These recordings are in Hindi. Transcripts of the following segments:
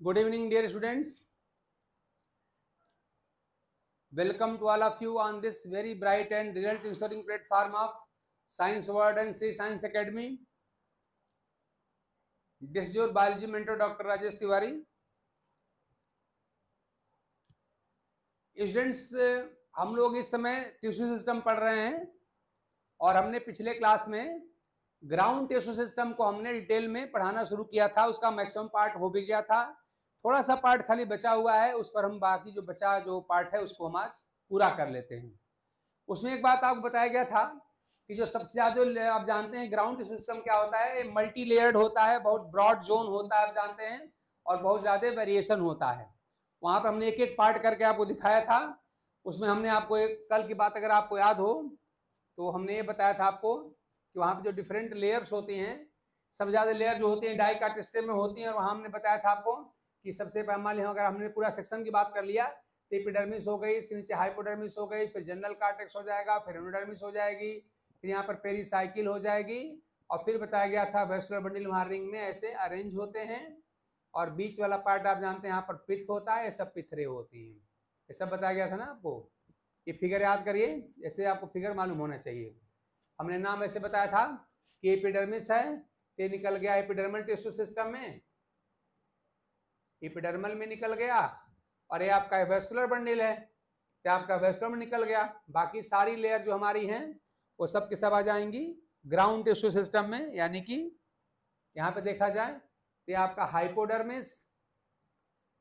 Good evening, dear students. Welcome to all of you on this very bright and result ensuring platform of Science World and Sri Science Academy. This is your biology mentor, Dr. Rajesh Tiwari. Students, हम लोग इस समय टिश्यू सिस्टम पढ़ रहे हैं और हमने पिछले क्लास में ग्राउंड टिश्यू सिस्टम को हमने डिटेल में पढ़ाना शुरू किया था। उसका मैक्सिमम पार्ट हो भी गया था, थोड़ा सा पार्ट खाली बचा हुआ है। उस पर हम बाकी जो बचा जो पार्ट है उसको हम आज पूरा कर लेते हैं। उसमें एक बात आपको बताया गया था कि जो सबसे ज्यादा आप जानते हैं ग्राउंड टिश्यू सिस्टम क्या होता है, मल्टी लेयर्ड होता है, बहुत ब्रॉड जोन होता है, आप जानते हैं, और बहुत ज्यादा वेरिएशन होता है। वहां पर हमने एक एक पार्ट करके आपको दिखाया था। उसमें हमने आपको एक कल की बात अगर आपको याद हो तो हमने ये बताया था आपको कि वहां पे जो डिफरेंट लेयर्स होती हैं, सबसे ज्यादा लेयर जो होती हैं डाइकाट सिस्टम में होती हैं। और वहां हमने बताया था आपको कि सबसे पहले अगर हमने पूरा सेक्शन की बात कर लिया तो एपिडर्मिस हो गई, इसके नीचे हाइपोडर्मिस हो गई, फिर जनरल कार्टेक्स हो जाएगा, फिर एंडोडर्मिस हो जाएगी, फिर यहाँ पर पेरीसाइकिल हो जाएगी, और फिर बताया गया था वेस्कुलर बंडल वहां रिंग में ऐसे अरेंज होते हैं, और बीच वाला पार्ट आप जानते हैं यहाँ पर पिथ होता है, ये सब पिथरे होती हैं। ये सब बताया गया था ना आपको। ये फिगर याद करिए, ऐसे आपको फिगर मालूम होना चाहिए। हमने नाम ऐसे बताया था कि एपिडर्मिस है, ये निकल गया एपिडर्मल टिश्यू सिस्टम में, एपिडर्मल में निकल गया, और ये आपका वेस्कुलर बंडल है, तो आपका वेस्कुलर में निकल गया। बाकी सारी लेयर जो हमारी हैं वो सब के सब आ जाएंगी ग्राउंड टिश्यू सिस्टम में। यानी कि यहाँ पे देखा जाए तो आपका हाइपोडर्मिस,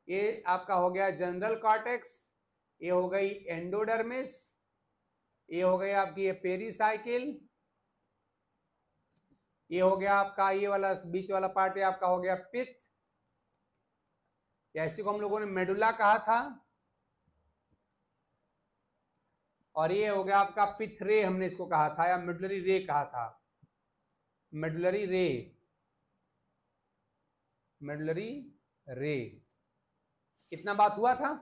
ये आपका हो गया जनरल कॉर्टेक्स, ये हो गई एंडोडर्मिस, ये हो गई आपकी ये पेरीसाइकिल, ये हो गया आपका ये वाला बीच वाला पार्ट है आपका हो गया पिथ, या इसी को हम लोगों ने मेडुला कहा था, और ये हो गया आपका पिथ रे हमने इसको कहा था, या मेडुलरी रे कहा था, मेडुलरी रे, मेडुलरी रे। इतना बात हुआ था।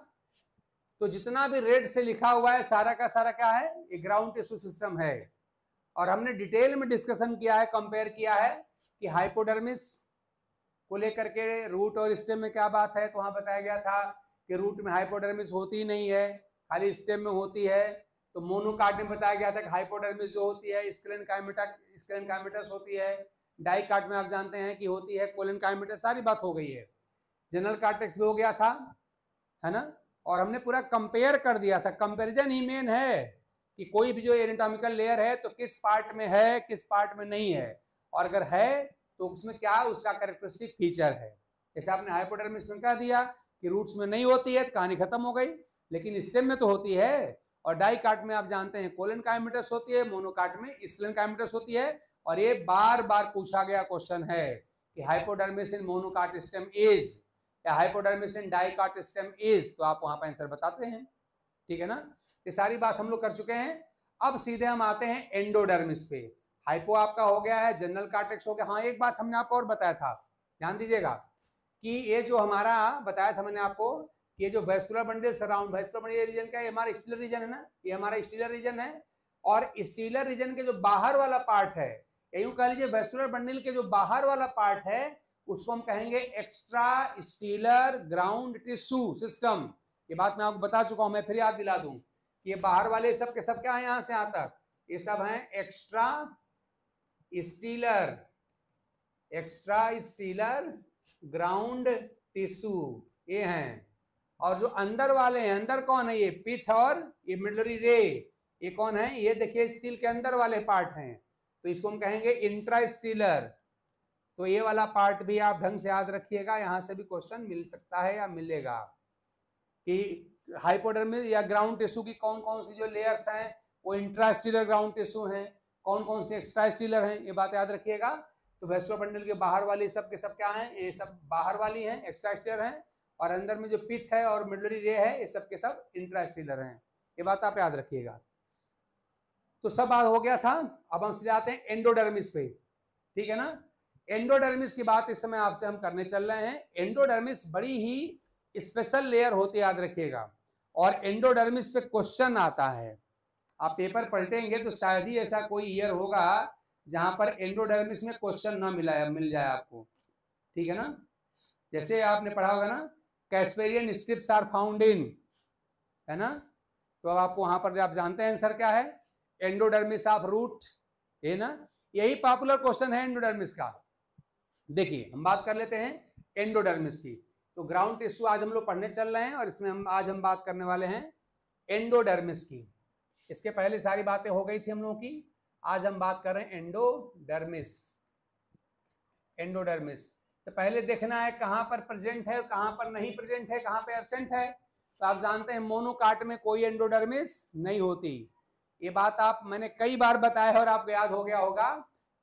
तो जितना भी रेड से लिखा हुआ है सारा का सारा क्या है, ये ग्राउंड टिश्यू सिस्टम है। और हमने डिटेल में डिस्कशन किया है, कंपेयर किया है कि हाइपोडर्मिस को लेकर के रूट और स्टेम में क्या बात है। तो वहां बताया गया था कि रूट में हाइपोडर्मिस होती ही नहीं है, खाली स्टेम में होती है। तो मोनोकार्ड में बताया गया था कि हाइपोडर्मिस जो होती है स्क्लेरेनकाइमेटस होती है, डाइकाट में आप जानते हैं कि होती है कोलेनकाइमेटस। सारी बात हो गई है, जनरल कार्टेक्स भी हो गया था, है ना। और हमने पूरा कंपेयर कर दिया था, कंपैरिजन ही मेन है कि कोई भी जो एनाटॉमिकल लेयर है तो किस पार्ट में है किस पार्ट में नहीं है, और अगर है तो उसमें क्या उसका कैरेक्टरिस्टिक फीचर है। जैसे आपने हाइपोडर्मिस में कह दिया कि रूट्स में नहीं होती है, कहानी खत्म हो गई, लेकिन स्टेम में तो होती है। और डाइकाट में आप जानते हैं कोलेनकाइमेटस होती है, मोनोकाट में स्क्लेरेनकाइमेटस होती है। और ये बार बार पूछा गया क्वेश्चन है कि hypodermis in monocot stem is, या hypodermis in dicot stem is, तो आप वहां पर आंसर बताते हैं, ठीक है ना। ये सारी बात हम लोग कर चुके हैं। अब सीधे हम आते हैं एंडोडर्मिस पे। हाइपो आपका हो गया है, जनरल कार्टेक्स हो गया। हाँ, एक बात हमने आपको और बताया था, ध्यान दीजिएगा कि ये जो हमारा बताया था मैंने आपको, ये जो vascular bundle surround vascular bundle region का, ये हमारा स्टीलर रीजन है ना, ये हमारा स्टीलर रीजन है। और स्टीलर रीजन के जो बाहर वाला पार्ट है, यूं कह लीजिए वेस्कुलर बंडल के जो बाहर वाला पार्ट है उसको हम कहेंगे extra stealer ground tissue system. ये बात मैं आपको बता चुका हूं, मैं फिर याद दिला दूं कि ये बाहर वाले सब के सब क्या है, यहां से यहां तक ये सब हैं एक्स्ट्रा स्टीलर ग्राउंड टिश्यू, ये हैं। और जो अंदर वाले हैं, अंदर कौन है, ये पिथ और ये मेडुलरी रे, ये कौन है, ये देखिए स्टील के अंदर वाले पार्ट हैं, तो इसको हम कहेंगे इंट्रा स्टीलर। तो ये वाला पार्ट भी आप ढंग से याद रखिएगा, यहां से भी क्वेश्चन मिल सकता है या मिलेगा कि हाइपोडर्मिस या ग्राउंड टिश्यू की कौन कौन सी जो लेयर्स हैं वो इंट्रास्टीलर ग्राउंड टिश्यू हैं, कौन कौन से एक्स्ट्रा स्टीलर हैं, ये बात याद रखिएगा। तो वेस्कुलर बंडल के बाहर वाली सब के सब क्या हैं, ये सब बाहर वाली हैं, एक्स्ट्रा स्टीलर हैं, और अंदर में जो पिथ है और मेडुलरी रे है ये सब के सब इंट्रास्टीलर हैं। ये बात आप याद रखिएगा। तो सब बात हो गया था। अब हम सीधे आते हैं एंडोडर्मिस पे, ठीक है ना। एंडोडर्मिस की बात इस समय आपसे हम करने चल रहे हैं। एंडोडर्मिस बड़ी ही स्पेशल लेयर होती है, याद रखिएगा। और एंडोडर्मिस पे क्वेश्चन आता है, आप पेपर पलटेंगे तो शायद ही ऐसा कोई ईयर होगा जहां पर एंडोडर्मिस में क्वेश्चन ना मिल जाए आपको, ठीक है ना। जैसे आपने पढ़ा होगा ना, Casparian strips are found in, है ना। तो अब आपको वहां पर आप जानते हैं आंसर क्या है, एंडोडर्मिस ऑफ रूट, है ना। यही पॉपुलर क्वेश्चन है एंडोडर्मिस का। देखिए हम बात कर लेते हैं एंडोडर्मिस की। तो ग्राउंड टिश्यू आज हम लोग पढ़ने चल रहे हैं और इसमें हम बात करने वाले हैं एंडोडर्मिस की। इसके पहले सारी बातें हो गई थी हम लोगों की, आज हम बात कर रहे हैं एंडोडर्मिस। एंडोडर्मिस तो पहले देखना है कहां पर प्रेजेंट है और कहां पर नहीं प्रेजेंट है, कहां पे एब्सेंट है। तो आप जानते हैं मोनोकाट में कोई एंडोडर्मिस नहीं होती। ये बात मैंने कई बार बताया है और आपको याद हो गया होगा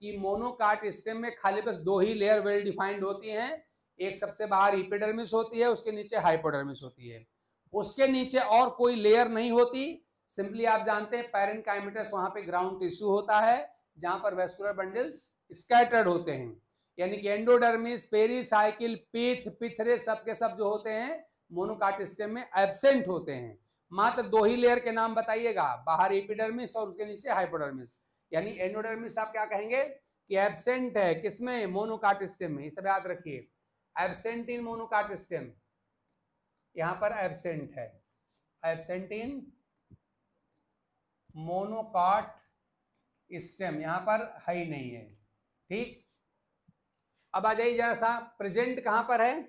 कि मोनोकाट स्टेम में खाली बस दो ही लेयर वेल डिफाइंड होती हैं। एक सबसे बाहर इपिडर्मिस होती है, उसके नीचे हाइपोडर्मिस होती है, उसके नीचे और कोई लेयर नहीं होती। सिंपली आप जानते हैं पैरेन्काइमेटस वहां पे ग्राउंड टिश्यू होता है जहां पर वेस्कुलर बंडल्स स्कैटर्ड होते हैं। यानी कि एंडोडर्मिस, पेरीसाइकिल, पीथ, पिथरे सब के सब जो होते हैं मोनोकाट स्टेम में एब्सेंट होते हैं। मात्र दो ही लेयर के नाम बताइएगा, बाहर एपिडर्मिस और उसके नीचे हाइपोडर्मिस। यानी एंडोडर्मिस आप क्या कहेंगे कि एब्सेंट है, किसमें, मोनोकाट स्टेम में। ये सब याद रखिए, एब्सेंट इन मोनोकाट स्टेम, यहां पर एब्सेंट है, एब्सेंट इन मोनोकाट स्टेम, यहां पर है ही नहीं है। ठीक, अब आ जाइए जरा सा, प्रेजेंट कहां पर है।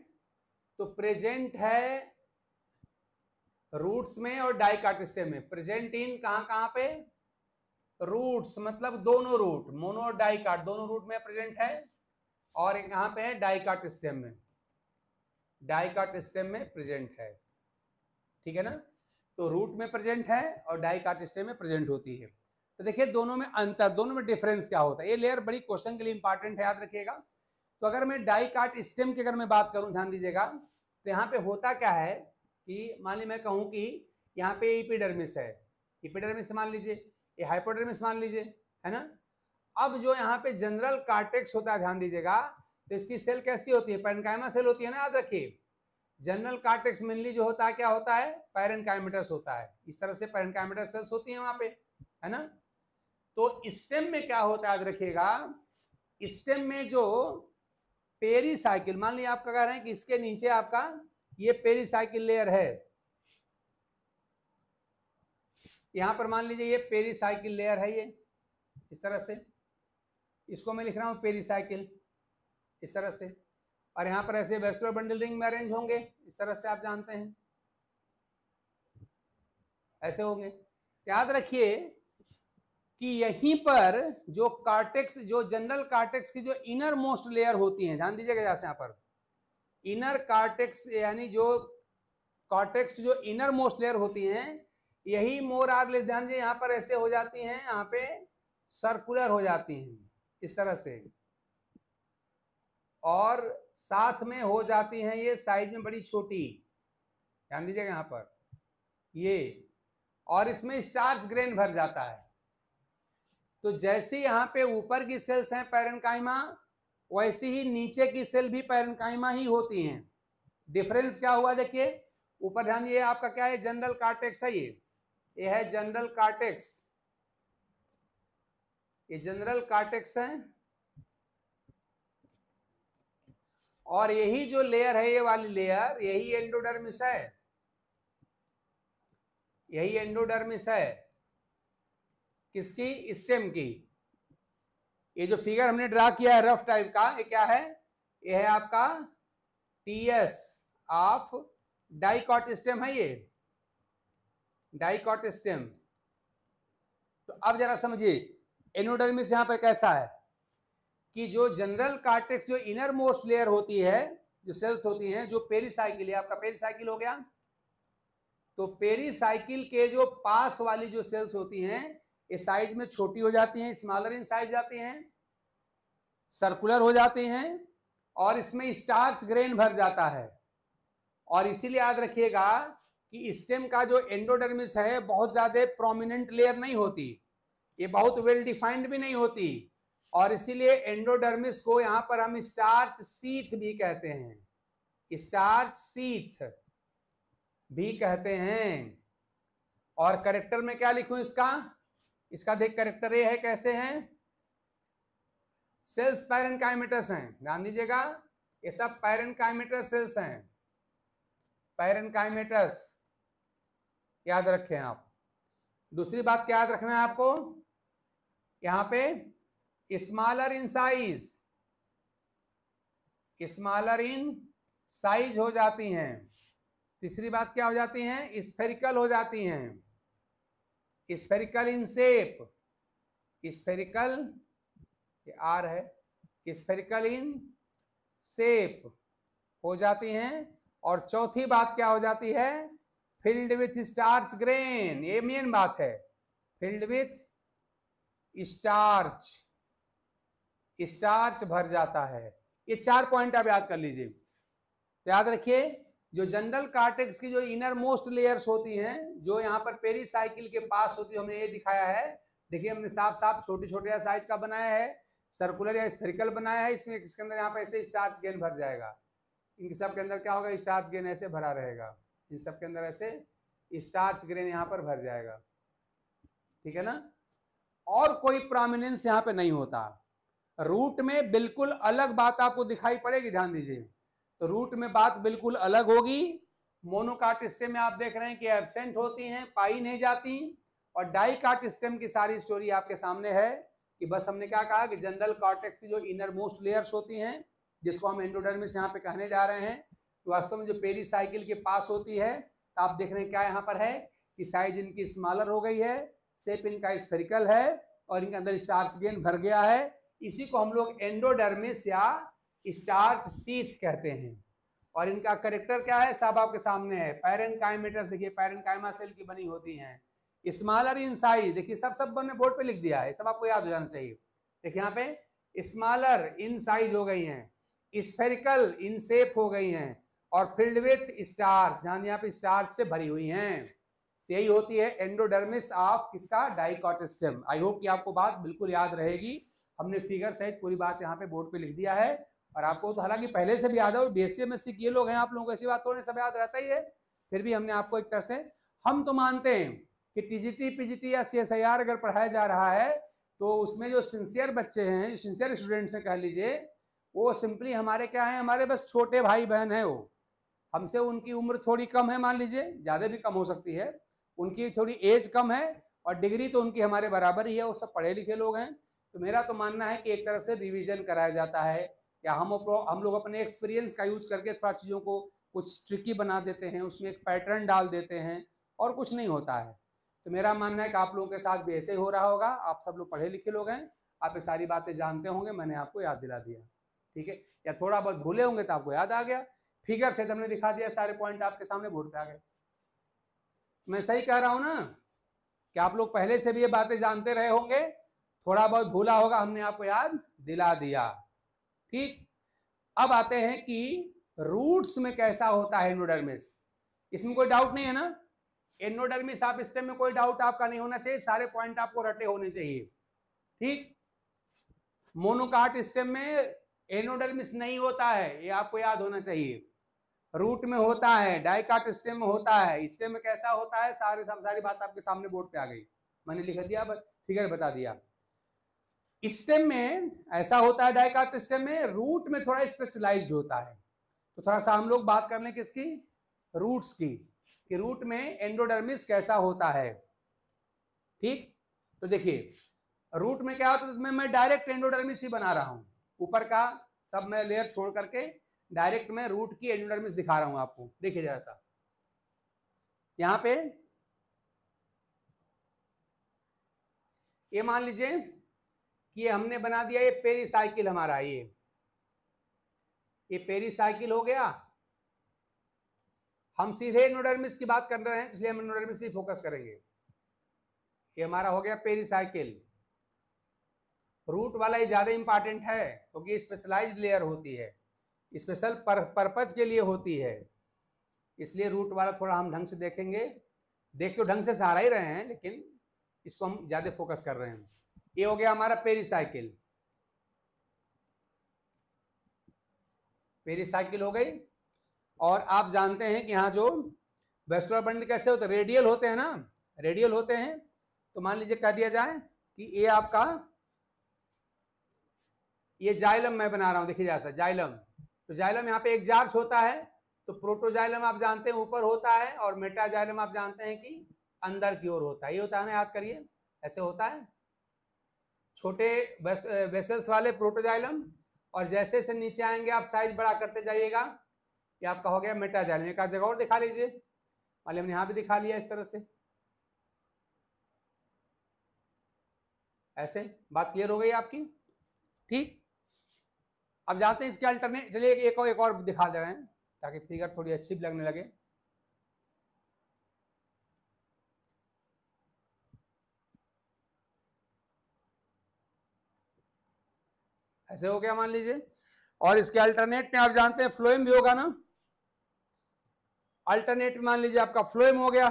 तो प्रेजेंट है रूट्स में और डाइकाट स्टेम में। प्रेजेंट इन कहां पे, रूट्स, मतलब दोनों रूट, मोनो और डाइकाट दोनों रूट में प्रेजेंट है। और कहां पे है, डाइकाट स्टेम में, डाइकाट स्टेम में प्रेजेंट है। ठीक है ना, तो रूट में प्रेजेंट है और डाइकाट स्टेम में प्रेजेंट होती है। तो देखिए दोनों में अंतर, दोनों में डिफरेंस क्या होता है। ये लेयर बड़ी क्वेश्चन के लिए इंपॉर्टेंट है, याद रखिएगा। तो अगर मैं डाइकाट स्टेम की अगर मैं बात करूं, ध्यान दीजिएगा, तो यहाँ पे होता क्या है कि मान ली मैं कहूं कि यहाँ पे एपिडर्मिस है, एपिडर्मिस मान लीजिए, ये हाइपोडर्मिस मान लीजिए, है ना। अब जो यहाँ पे जनरल कार्टेक्स होता है, ध्यान दीजिएगा, तो इसकी सेल कैसी होती है, पैरेन्काइमा सेल होती है ना, याद रखिए। जनरल कार्टेक्स मेनली जो होता है क्या होता है, पैरेन्काइमेटस होता है। इस तरह से पैरेन्काइमेटस सेल्स होती है वहां पे, है ना। तो स्टेम में क्या होता है, याद रखिएगा, स्टेम में जो पेरीसाइकिल, मान लीजिए आपका कह रहे हैं कि इसके नीचे आपका ये पेरीसाइकिल लेयर है, यहां पर मान लीजिए ये पेरीसाइकिल लेयर है, ये इस तरह से, इसको मैं लिख रहा हूं पेरीसाइकिल इस तरह से। और यहां पर ऐसे वेस्कुलर बंडल रिंग में अरेंज होंगे इस तरह से, आप जानते हैं ऐसे होंगे। याद रखिए कि यहीं पर जो कार्टेक्स, जो जनरल कार्टेक्स की जो इनर मोस्ट लेयर होती है, ध्यान दीजिएगा जैसे यहाँ पर इनर कार्टेक्स, यानी जो कॉर्टेक्स जो इनर मोस्ट लेयर होती हैं, यही मोर आर लेस, ध्यान दीजिए यहाँ पर ऐसे हो जाती हैं, यहाँ पे सर्कुलर हो जाती हैं इस तरह से, और साथ में हो जाती हैं ये साइज में बड़ी छोटी, ध्यान दीजिएगा यहाँ पर ये, और इसमें स्टार्च ग्रेन भर जाता है। तो जैसे यहाँ पे ऊपर की सेल्स हैं पैरेन्काइमा, वैसी ही नीचे की सेल भी पैरेन्काइमा ही होती हैं। डिफरेंस क्या हुआ देखिए, ऊपर ध्यान दिए आपका क्या है, जनरल कार्टेक्स है, ये है जनरल कार्टेक्स, ये जनरल कार्टेक्स है। और यही जो लेयर है, ये वाली लेयर, यही एंडोडर्मिस है, यही एंडोडर्मिस है किसकी, स्टेम की। ये जो फिगर हमने ड्रा किया है रफ टाइप का, ये क्या है, ये है आपका टीएस ऑफ डाइकॉट स्टेम है, ये डाइकॉट स्टेम। तो अब जरा समझिए एंडोडर्मिस यहां पर कैसा है कि जो जनरल कार्टेक्स जो इनर मोस्ट लेयर होती है, जो सेल्स होती हैं, जो पेरीसाइकिल है, आपका पेरीसाइकिल हो गया, तो पेरीसाइकिल के जो पास वाली जो सेल्स होती हैं, ये साइज में छोटी हो जाती हैं, स्मॉलर इन साइज जाती हैं, सर्कुलर हो जाती हैं, और इसमें स्टार्च ग्रेन भर जाता है। और इसीलिए याद रखिएगा कि स्टेम का जो एंडोडर्मिस है बहुत ज्यादा प्रोमिनेंट लेयर नहीं होती, ये बहुत वेल डिफाइंड भी नहीं होती, और इसीलिए एंडोडर्मिस को यहां पर हम स्टार्च सीथ भी कहते हैं, स्टार्च सीथ भी कहते हैं। और कैरेक्टर में क्या लिखूं इसका, इसका देख कैरेक्टर ये है, कैसे हैं, सेल्स पैरेन्काइमेटस हैं, ध्यान दीजिएगा, ये सब पैरेनकाइमेटस सेल्स हैं, पैरेनकाइमेटस, याद रखें आप। दूसरी बात क्या याद रखना है आपको, यहाँ पे smaller in size, smaller in size हो जाती हैं। तीसरी बात क्या हो जाती हैं, स्फेरिकल हो जाती हैं, स्फेरिकल इन शेप, स्फेरिकल, ये आर है, स्फेरिकल इन शेप हो जाती हैं। और चौथी बात क्या हो जाती है, फिल्ड विथ स्टार्च ग्रेन, ये मेन बात है, फिल्ड विथ स्टार्च, स्टार्च भर जाता है। ये 4 पॉइंट आप याद कर लीजिए। तो याद रखिए, जो जनरल कार्टेक्स की जो इनर मोस्ट लेयर्स होती हैं, जो यहाँ पर पेरीसाइकिल के पास होती है, हमने ये दिखाया है। देखिए हमने साफ साफ छोटे छोटे साइज का बनाया है, सर्कुलर या स्फेरिकल बनाया है। इसमें इसके अंदर यहाँ पे ऐसे स्टार्च गेन भर जाएगा, इनके सब के अंदर क्या होगा, स्टार्च गेन ऐसे भरा रहेगा, इन सब के अंदर ऐसे स्टार्च ग्रेन यहाँ पर भर जाएगा, ठीक है ना। और कोई प्रोमिनेंस यहाँ पे नहीं होता। रूट में बिल्कुल अलग बात आपको दिखाई पड़ेगी, ध्यान दीजिए। तो रूट में बात बिल्कुल अलग होगी। मोनोकाट स्टेम में आप देख रहे हैं कि एब्सेंट होती हैं, पाई नहीं जाती। और डाइकाट स्टेम की सारी स्टोरी आपके सामने है कि बस हमने क्या कहा कि जनरल कॉर्टेक्स की जो इनर मोस्ट लेयर्स होती हैं, जिसको हम एंडोडर्मिस यहाँ पे कहने जा रहे हैं, तो वास्तव में जो पेरीसाइकिल के पास होती है, तो आप देख रहे हैं क्या यहाँ पर है कि साइज इनकी स्मॉलर हो गई है, शेप इनका स्फेरिकल है और इनके अंदर स्टार्च गेन भर गया है। इसी को हम लोग एंडोडर्मिस या स्टार्च सीथ कहते हैं। और इनका कैरेक्टर क्या है, सब आपके सामने है। पैरेनकाइमेटस देखिए, पैरेनकाइमा सेल की बनी होती हैं, स्मॉलर इन साइज, देखिए सब मैंने बोर्ड पे लिख दिया है, सब आपको याद हो जाना चाहिए। देखिए यहाँ पे स्मॉलर इन साइज हो गई हैं, स्फेरिकल इन शेप हो गई हैं और फिल्ड विथ स्टार्च, ध्यान यहाँ पे स्टार्च से भरी हुई हैं। यही होती है एंडोडर्मिस ऑफ किसका, डाइकॉट स्टेम। आई होप कि आपको बात बिल्कुल याद रहेगी। हमने फिगर सहित पूरी बात यहाँ पे बोर्ड पे लिख दिया है और आपको तो हालांकि पहले से भी याद है, और बीएससी एमएससी के लोग हैं आप लोगों को ऐसी बात होने सब याद रहता ही है, फिर भी हमने आपको एक तरह से, हम तो मानते हैं कि टीजीटी पीजीटी या सीएसआईआर अगर पढ़ाया जा रहा है तो उसमें जो सिंसियर बच्चे हैं, जो सिंसियर स्टूडेंट्स हैं कह लीजिए, वो सिंपली हमारे क्या है, हमारे बस छोटे भाई बहन है। वो हमसे उनकी उम्र थोड़ी कम है, मान लीजिए ज़्यादा भी कम हो सकती है, उनकी थोड़ी एज कम है और डिग्री तो उनकी हमारे बराबर ही है, वो सब पढ़े लिखे लोग हैं। तो मेरा तो मानना है कि एक तरह से रिवीजन कराया जाता है, या हम लोग अपने एक्सपीरियंस का यूज करके थोड़ा चीज़ों को कुछ ट्रिकी बना देते हैं, उसमें एक पैटर्न डाल देते हैं और कुछ नहीं होता है। तो मेरा मानना है कि आप लोगों के साथ भी ऐसे ही हो रहा होगा। आप सब लोग पढ़े लिखे लोग हैं, आप ये सारी बातें जानते होंगे, मैंने आपको याद दिला दिया, ठीक है। या थोड़ा बहुत भूले होंगे तो आपको याद आ गया, फिगर से हमने दिखा दिया, सारे पॉइंट आपके सामने बोर्ड पे आ गए। मैं सही कह रहा हूं ना कि आप लोग पहले से भी ये बातें जानते रहे होंगे, थोड़ा बहुत भूला होगा, हमने आपको याद दिला दिया, ठीक। अब आते हैं कि रूट्स में कैसा होता है एंडोडर्मिस, इसमें कोई डाउट नहीं है ना। एंडोडर्मिस आप स्टेम में कोई डाउट आपका नहीं होना चाहिए, सारे पॉइंट आपको रटे होने चाहिए, ठीक। मोनोकाट स्टेम में एंडोडर्मिस नहीं होता है, ये आपको याद होना चाहिए। रूट में होता है, डाइकाट स्टेम में होता है। स्टेम में कैसा होता है, सारी बात आपके सामने बोर्ड पे आ गई, मैंने लिख दिया, फिगर बता दिया। स्टेम में ऐसा होता है, डाइकाट स्टेम में। रूट में थोड़ा स्पेशलाइज्ड होता है। तो थोड़ा सा हम लोग बात कर लें किसकी, रूट्स की, कि रूट में एंडोडर्मिस कैसा होता है, ठीक। तो देखिए रूट में क्या होता है, मैं डायरेक्ट एंडोडर्मिस ही बना रहा हूं, ऊपर का सब मैं लेयर छोड़ करके डायरेक्ट मैं रूट की एंडोडर्मिस दिखा रहा हूं आपको। देखिए जरा सा, यहां पे ये मान लीजिए कि ये हमने बना दिया, ये पेरीसाइकिल हमारा, ये पेरीसाइकिल हो गया। हम सीधे एंडोडर्मिस की बात कर रहे हैं, इसलिए हम एंडोडर्मिस ही फोकस करेंगे। ये हमारा हो गया पेरीसाइकिल। रूट वाला ये ज्यादा इंपॉर्टेंट है क्योंकि स्पेशलाइज्ड लेयर होती है, स्पेशल पर्पज के लिए होती है, इसलिए रूट वाला थोड़ा हम ढंग से देखेंगे। देख तो ढंग से सहारा ही रहे हैं, लेकिन इसको हम ज्यादा फोकस कर रहे हैं। ये हो गया हमारा पेरीसाइकिल, पेरीसाइकिल हो गई। और आप जानते हैं कि यहाँ जो वेस्कुलर बंडल कैसे होते हैं, रेडियल होते हैं ना, रेडियल होते हैं। तो मान लीजिए कह दिया जाए कि ये आपका, ये जाइलम मैं बना रहा हूं, देखिए जैसा जाइलम, तो जाइलम यहाँ पे एक जार्ज होता है, तो प्रोटोजाइलम आप जानते हैं ऊपर होता है और मेटाजाइलम आप जानते हैं कि अंदर की ओर होता है। ये होता है ना, याद करिए, ऐसे होता है छोटे वेसल्स वाले प्रोटोजाइलम, और जैसे से नीचे आएंगे आप साइज बड़ा करते जाइएगा, ये आपका हो गया मेटाजाइलम। एक आध जगह और दिखा लीजिए, मान हमने यहाँ भी दिखा लिया इस तरह से। ऐसे बात क्लियर हो गई आपकी? ठीक, अब जाते हैं इसके अल्टरनेट। चलिए एक और दिखा दे रहे हैं ताकि फिगर थोड़ी अच्छी लगने लगे। ऐसे हो गया मान लीजिए, और इसके अल्टरनेट में आप जानते हैं फ्लोएम भी होगा ना। अल्टरनेट मान लीजिए आपका फ्लोएम हो गया,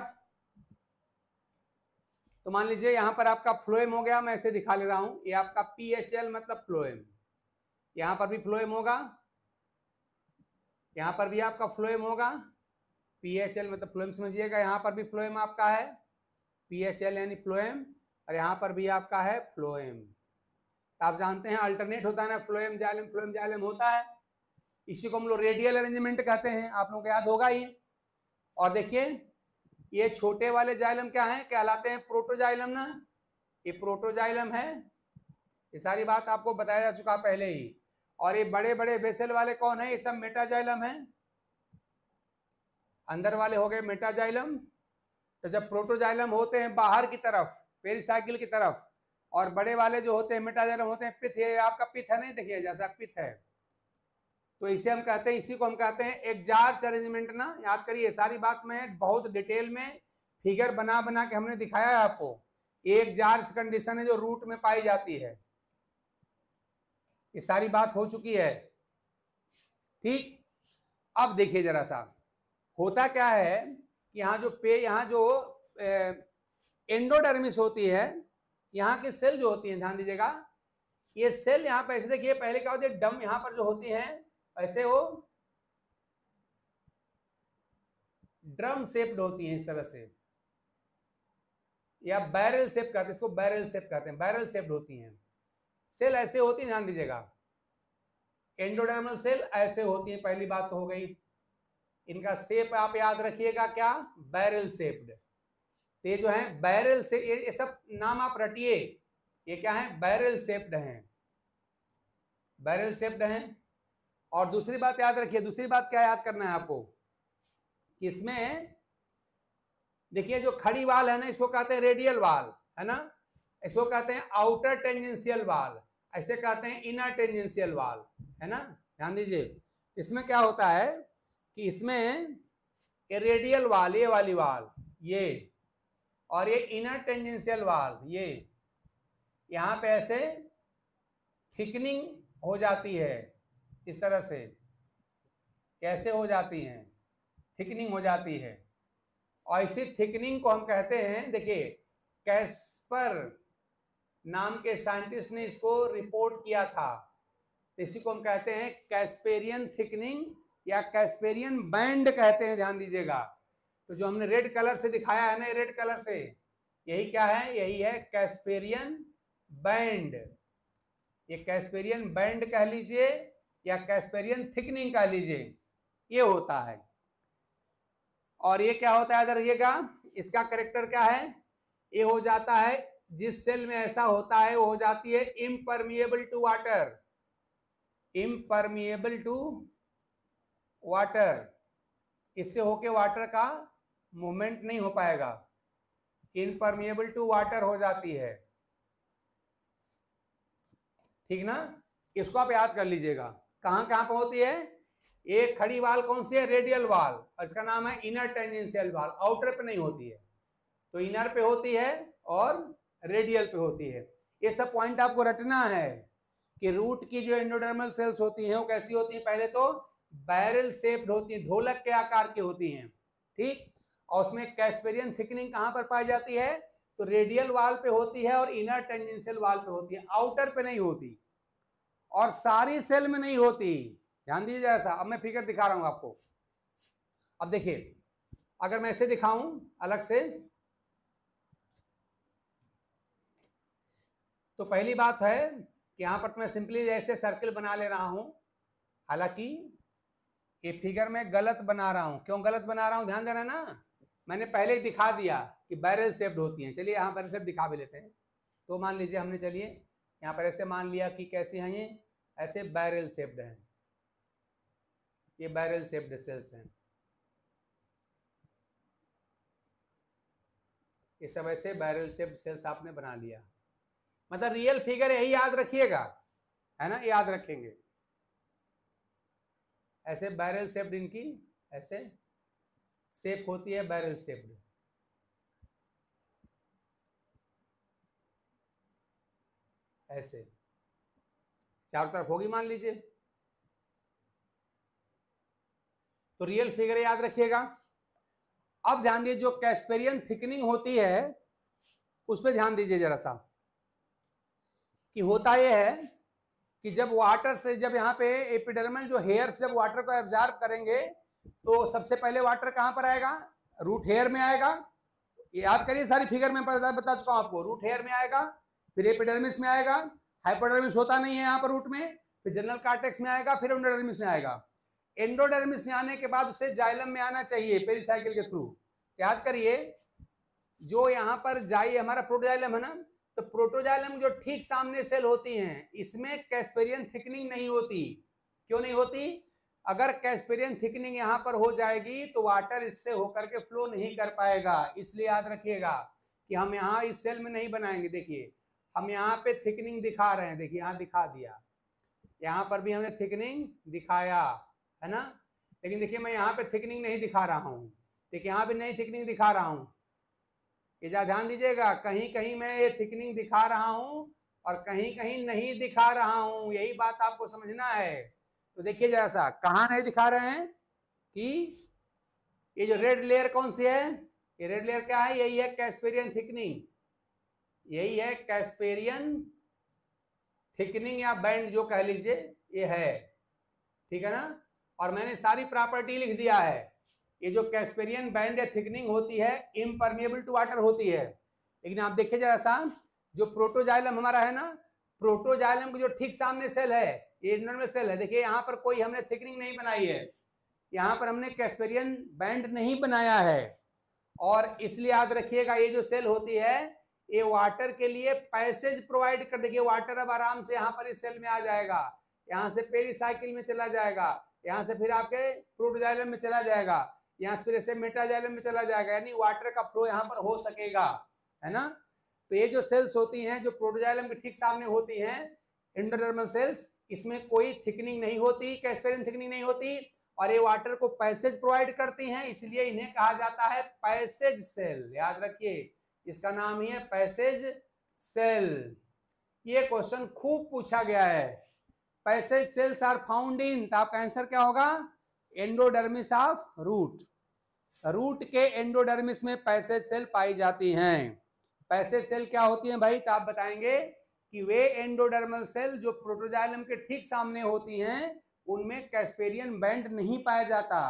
तो मान लीजिए यहां पर आपका फ्लोएम हो गया, मैं ऐसे दिखा ले रहा हूं, ये आपका PHL मतलब फ्लोएम, यहां पर भी फ्लोएम होगा, यहां पर भी आपका फ्लोएम होगा, PHL मतलब फ्लोएम समझिएगा, यहां पर भी फ्लोएम आपका है, PHL यानी फ्लोएम, और यहां पर भी आपका है फ्लोएम। आप जानते हैं अल्टरनेट होता है ना, फ्लोएम जाइलम होता है, इसी को हम लोग रेडियल अरेंजमेंट कहते हैं, आप लोगों को याद होगा ही। और देखिए ये छोटे वाले जाइलम क्या हैं, कहलाते हैं प्रोटोजाइलम ना, ये प्रोटोजाइलम है, ये सारी बात आपको बताया जा चुका पहले ही। और ये बड़े बड़े वेसल वाले कौन है, ये सब मेटाजाइलम है, अंदर वाले हो गए मेटाजाइलम। तो जब प्रोटोजाइलम होते हैं बाहर की तरफ पेरिसाइकिल की तरफ, और बड़े वाले जो होते हैं मेटाजाइलम होते हैं पिथ, ये आपका पिथ है नहीं, देखिए जैसा पिथ है, तो इसे हम कहते हैं, इसी को हम कहते हैं एक जार्ज अरेंजमेंट ना। याद करिए सारी बात में बहुत डिटेल में फिगर बना बना के हमने दिखाया है आपको। एक जार्ज कंडीशन है जो रूट में पाई जाती है, ये सारी बात हो चुकी है। ठीक, अब देखिए जरा सा होता क्या है कि यहाँ जो एंडोडर्मिस होती है, यहाँ की सेल जो होती है, ध्यान दीजिएगा, ये सेल यहाँ पे ऐसे देखिए, पहले क्या होती है, डम यहाँ पर जो होती है ऐसे वो ड्रम शेप्ड होती है इस तरह से, या बैरल शेप कहते हैं इसको, बैरल शेप कहते हैं, बैरल शेप्ड होती हैं सेल, ऐसे होती है, ध्यान दीजिएगा, एंडोडर्मल सेल ऐसे होती है, पहली बात तो हो गई। इनका शेप आप याद रखिएगा क्या, बैरल शेप्ड। तो ये जो है बैरल से, ये सब नाम आप रटिए, ये क्या है, बैरल शेप्ड हैं, बैरल शेप्ड हैं। और दूसरी बात याद रखिए, दूसरी बात क्या याद करना है आपको, कि इसमें देखिए जो खड़ी वाल है ना, इसको कहते हैं रेडियल वाल, है ना, इसको कहते हैं आउटर टेंजेंशियल वाल, ऐसे कहते हैं इनर टेंजेंशियल वाल, है ना। ध्यान दीजिए इसमें क्या होता है कि इसमें ये रेडियल वाल, ये वाली वाल, ये, और ये इनर टेंजेंशियल वाल, ये यहाँ पे ऐसे थिकनिंग हो जाती है इस तरह से, कैसे हो जाती हैं, थिकनिंग हो जाती है, और इसी थिकनिंग को हम कहते हैं, देखिए कैस्पर नाम के साइंटिस्ट ने इसको रिपोर्ट किया था, इसी को हम कहते हैं कैस्पेरियन थिकनिंग या कैस्पेरियन बैंड कहते हैं, ध्यान दीजिएगा। तो जो हमने रेड कलर से दिखाया है ना, रेड कलर से, यही क्या है, यही है कैस्पेरियन बैंड, ये कैस्पेरियन बैंड कह लीजिए या कैस्पेरियन थिकनिंग कह लीजिए, ये होता है। और ये क्या होता है, रखिएगा इसका करेक्टर क्या है, ये हो जाता है, जिस सेल में ऐसा होता है वो हो जाती है impermeable to water, impermeable to water, इससे होके वाटर का मूवमेंट नहीं हो पाएगा, इम्परमिएबल टू वाटर हो जाती है, ठीक ना। इसको आप याद कर लीजिएगा, कहां कहां पे होती है, एक खड़ी वाल कौन सी है, रेडियल वाल, और इसका नाम है इनर टेंजेंशियल वाल, आउटर पे नहीं होती है, तो इनर पे होती है और रेडियल पे होती है। ये सब पॉइंट आपको रटना है कि रूट की जो एंडोडर्मल सेल्स होती हैं वो कैसी होती हैं, पहले तो बैरल शेप्ड होती हैं, ढोलक के आकार की होती हैं, ठीक, और उसमें कैस्पेरियन थिकनिंग कहां पर पाई जाती है, तो रेडियल वाल पे होती है और इनर टेंजेंशियल वाल पे होती है, आउटर पे नहीं होती, और सारी सेल में नहीं होती, ध्यान दीजिए ऐसा। अब मैं फिगर दिखा रहा हूं आपको, अब देखिए अगर मैं ऐसे दिखाऊं अलग से, तो पहली बात है कि यहां पर मैं सिंपली ऐसे सर्किल बना ले रहा हूं, हालांकि ये फिगर में गलत बना रहा हूं। क्यों गलत बना रहा हूं, ध्यान देना ना, मैंने पहले ही दिखा दिया कि बैरल शेप्ड होती हैं। चलिए यहाँ बैरल शेप दिखा भी लेते हैं। तो मान लीजिए हमने, चलिए यहाँ पर ऐसे मान लिया कि कैसे हैं ये, ऐसे बैरल शेप्ड हैं, ये बैरल शेप्ड सेल्स हैं, ये सब ऐसे बैरल शेप्ड सेल्स आपने बना लिया। मतलब रियल फिगर यही याद रखिएगा, है ना, याद रखेंगे। ऐसे बैरल शेप्ड इनकी ऐसे शेप होती है, बैरल शेप्ड। ऐसे चारों तरफ होगी मान लीजिए। तो रियल फिगर याद रखिएगा। अब ध्यान दीजिए, जो कैस्पेरियन थिकनिंग होती है उस पर ध्यान दीजिए जरा सा, कि होता यह है कि जब वाटर से, जब यहाँ पे एपिडर्मल जो हेयर्स जब वाटर को एब्जॉर्ब करेंगे तो सबसे पहले वाटर कहाँ पर आएगा, रूट हेयर में आएगा। याद करिए, सारी फिगर में बता चुका हूं आपको। रूट हेयर में आएगा, फिर एपिडर्मिस में आएगा, हाइपोडर्मिस होता नहीं है यहाँ पर रूट में, फिर जनरल कार्टेक्स में आएगा, फिर एंडोडर्मिस में आएगा। एंडोडर्मिस में आने के बाद उसे जाइलम में आना चाहिए पेरिसाइकिल के थ्रू। याद करिए, जो यहाँ पर जाई हमारा प्रोटोजाइलम है ना, तो प्रोटोजाइलम जो ठीक सामने सेल होती हैं, इसमें कैस्पेरियन थिकनिंग नहीं होती। क्यों नहीं होती? अगर कैस्पेरियन थिकनिंग यहाँ पर हो जाएगी तो वाटर इससे होकर के फ्लो नहीं कर पाएगा। इसलिए याद रखिएगा कि हम यहाँ इस सेल में नहीं बनाएंगे। देखिए हम यहाँ पे थिकनिंग दिखा रहे हैं, देखिए यहाँ दिखा दिया, यहाँ पर भी हमने थिकनिंग दिखाया है ना, लेकिन देखिए मैं यहाँ पे थिकनिंग नहीं दिखा रहा हूँ, देखिए यहाँ पे नहीं थिकनिंग दिखा रहा हूँ। ये जरा ध्यान दीजिएगा, कहीं कहीं मैं ये थिकनिंग दिखा रहा हूँ और कहीं कहीं नहीं दिखा रहा हूँ, यही बात आपको समझना है। तो देखिए जरा सा, कहाँ नहीं दिखा रहे हैं कि ये जो रेड लेयर कौन सी है, ये रेड लेयर क्या है, यही है कैस्पेरियन थिकनिंग, यही है कैस्पेरियन थिकनिंग या बैंड जो कह लीजिए, ये है, ठीक है ना। और मैंने सारी प्रॉपर्टी लिख दिया है। ये जो कैस्पेरियन बैंड या थिकनिंग होती है इम्परमेबल टू वाटर होती है। लेकिन आप देखिए जरा सा, जो प्रोटोजाइलम हमारा है ना, प्रोटोजाइलम के जो ठीक सामने सेल है, ये नॉर्मल सेल है, देखिए यहाँ पर कोई हमने थिकनिंग नहीं बनाई है, यहाँ पर हमने कैस्पेरियन बैंड नहीं बनाया है। और इसलिए याद रखिएगा, ये जो सेल होती है ये वाटर के लिए पैसेज प्रोवाइड कर देगी। वाटर अब आराम से यहाँ पर इस सेल में आ जाएगा, यहाँ से पेरिसाइकिल में चला जाएगा, यहाँ से फिर आपके प्रोटोजाइलम में चला जाएगा, यहाँ से फिर ऐसे मेटाजाइलम में चला जाएगा, यानी वाटर का फ्लो यहाँ पर हो सकेगा, है ना। तो ये जो सेल्स होती हैं जो प्रोटोजाइलम के ठीक सामने होती हैं, एंडोडर्मल सेल्स, इसमें कोई थिकनिंग नहीं होती, कैस्पेरियन थिकनिंग नहीं होती, और ये वाटर को पैसेज प्रोवाइड करती हैं, इसलिए इन्हें कहा जाता है पैसेज सेल। याद रखिए, इसका नाम ही है पैसेज सेल। ये क्वेश्चन खूब पूछा गया है। Passage cells are found in, तो आपका आंसर क्या होगा, एंडोडर्मिस ऑफ रूट। रूट के एंडोडर्मिस में पैसेज सेल पाई जाती हैं। पैसेज सेल क्या होती हैं भाई, तो आप बताएंगे कि वे एंडोडर्मल सेल जो प्रोटोजाइलम के ठीक सामने होती हैं, उनमें कैस्पेरियन बैंड नहीं पाया जाता,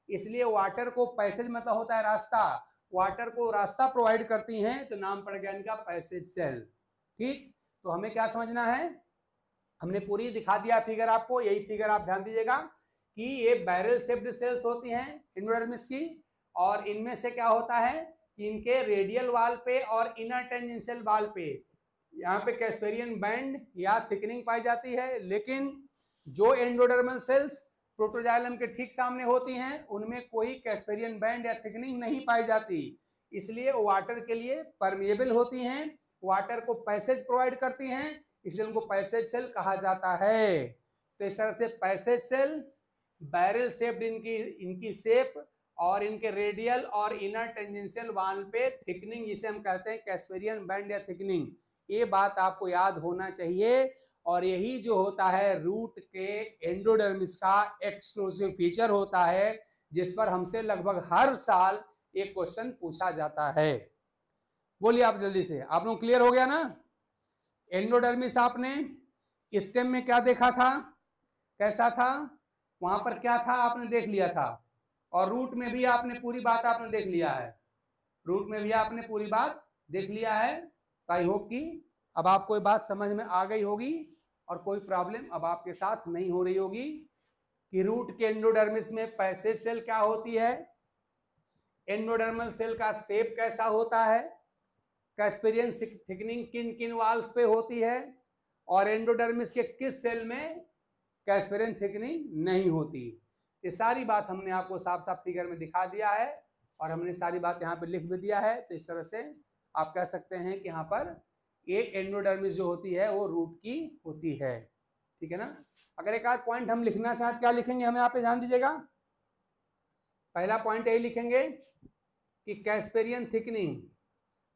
इसलिए वाटर को पैसेज मतलब होता है रास्ता, वाटर को रास्ता प्रोवाइड करती हैं, तो नाम पड़ गया इनका पैसेज सेल। ठीक, तो हमें क्या समझना है, हमने पूरी दिखा दिया फिगर आपको। यही फिगर आप ध्यान दीजिएगा कि ये बैरल शेप्ड सेल्स होती हैं एंडोडर्मिस की, और इनमें से क्या होता है कि इनके रेडियल वाल पे और इनर टेंजेंशियल वाल पे यहाँ पे कैस्पेरियन बैंड या थिकनिंग पाई जाती है, लेकिन जो एंडोडर्मल सेल्स प्रोटोजाइलम के ठीक सामने होती हैं उनमें कोई कैस्पेरियन बैंड या थिकनिंग नहीं पाई जाती, इसलिए वाटर के लिए परमिएबल होती हैं, वाटर को पैसेज प्रोवाइड करती हैं, इसलिए उनको पैसेज सेल कहा जाता है। तो इस तरह से पैसेज सेल, बैरल शेप्ड इनकी शेप, और इनके रेडियल और इनर टेंजेंशियल वाल पे थिकनिंग, जिसे हम कहते हैं कैस्पेरियन बैंड या थिकनिंग, ये बात आपको याद होना चाहिए। और यही जो होता है रूट के एंडोडर्मिस का एक्सक्लूसिव फीचर होता है, जिस पर हमसे लगभग हर साल एक क्वेश्चन पूछा जाता है। बोलिए आप जल्दी से, आप लोग क्लियर हो गया ना। एंडोडर्मिस आपने स्टेम में क्या देखा था, कैसा था, वहां पर क्या था आपने देख लिया था, और रूट में भी आपने पूरी बात आपने देख लिया है, रूट में भी आपने पूरी बात देख लिया है। तो आई होप कि अब आपको ये बात समझ में आ गई होगी और कोई प्रॉब्लम अब आपके साथ नहीं हो रही होगी कि रूट के एंडोडर्मिस में पैसेज सेल क्या होती है, एंडोडर्मल सेल का शेप कैसा होता है, कैस्पेरियन थिकनिंग किन किन वाल्स पे होती है, और एंडोडर्मिस के किस सेल में कैस्पेरियन थिकनिंग नहीं होती। ये सारी बात हमने आपको साफ साफ फिगर में दिखा दिया है और हमने सारी बात यहाँ पे लिख भी दिया है। तो इस तरह से आप कह सकते हैं कि यहाँ पर ये एंडोडर्मिस जो होती है वो रूट की होती है, ठीक है ना। अगर एक आध पॉइंट हम लिखना चाहते, क्या लिखेंगे हम यहाँ पे, ध्यान दीजिएगा। पहला पॉइंट यही लिखेंगे कि कैस्पेरियन थिकनिंग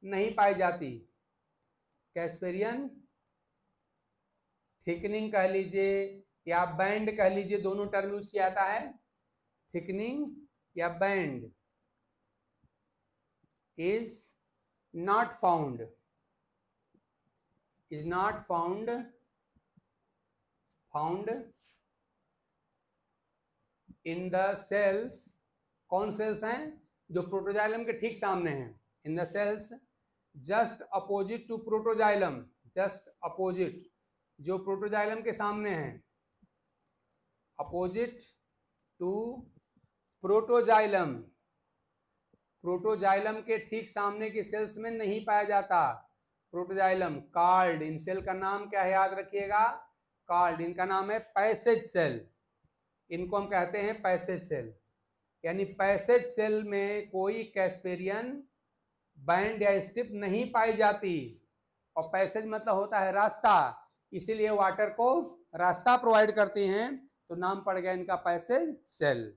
नहीं पाई जाती, कैस्पेरियन थिकनिंग कह लीजिए या बैंड कह लीजिए, दोनों टर्म यूज किया जाता है, थिकनिंग या band is not found in the cells। कौन सेल्स हैं, जो प्रोटोजाइलम के ठीक सामने हैं, in the cells just opposite to protoxylem, just opposite, जो प्रोटोजाइलम के सामने हैं, अपोजिट टू प्रोटोजाइलम, प्रोटोजाइलम के ठीक सामने की सेल्स में नहीं पाया जाता प्रोटोजाइलम। कॉल्ड, इन सेल का नाम क्या है, याद रखिएगा, कॉल्ड, इनका नाम है पैसेज सेल, इनको हम कहते हैं पैसेज सेल। यानी पैसेज सेल में कोई कैस्पेरियन बैंड या स्ट्रिप नहीं पाई जाती, और पैसेज मतलब होता है रास्ता, इसीलिए वाटर को रास्ता प्रोवाइड करती हैं, तो नाम पड़ गया इनका पैसेज सेल,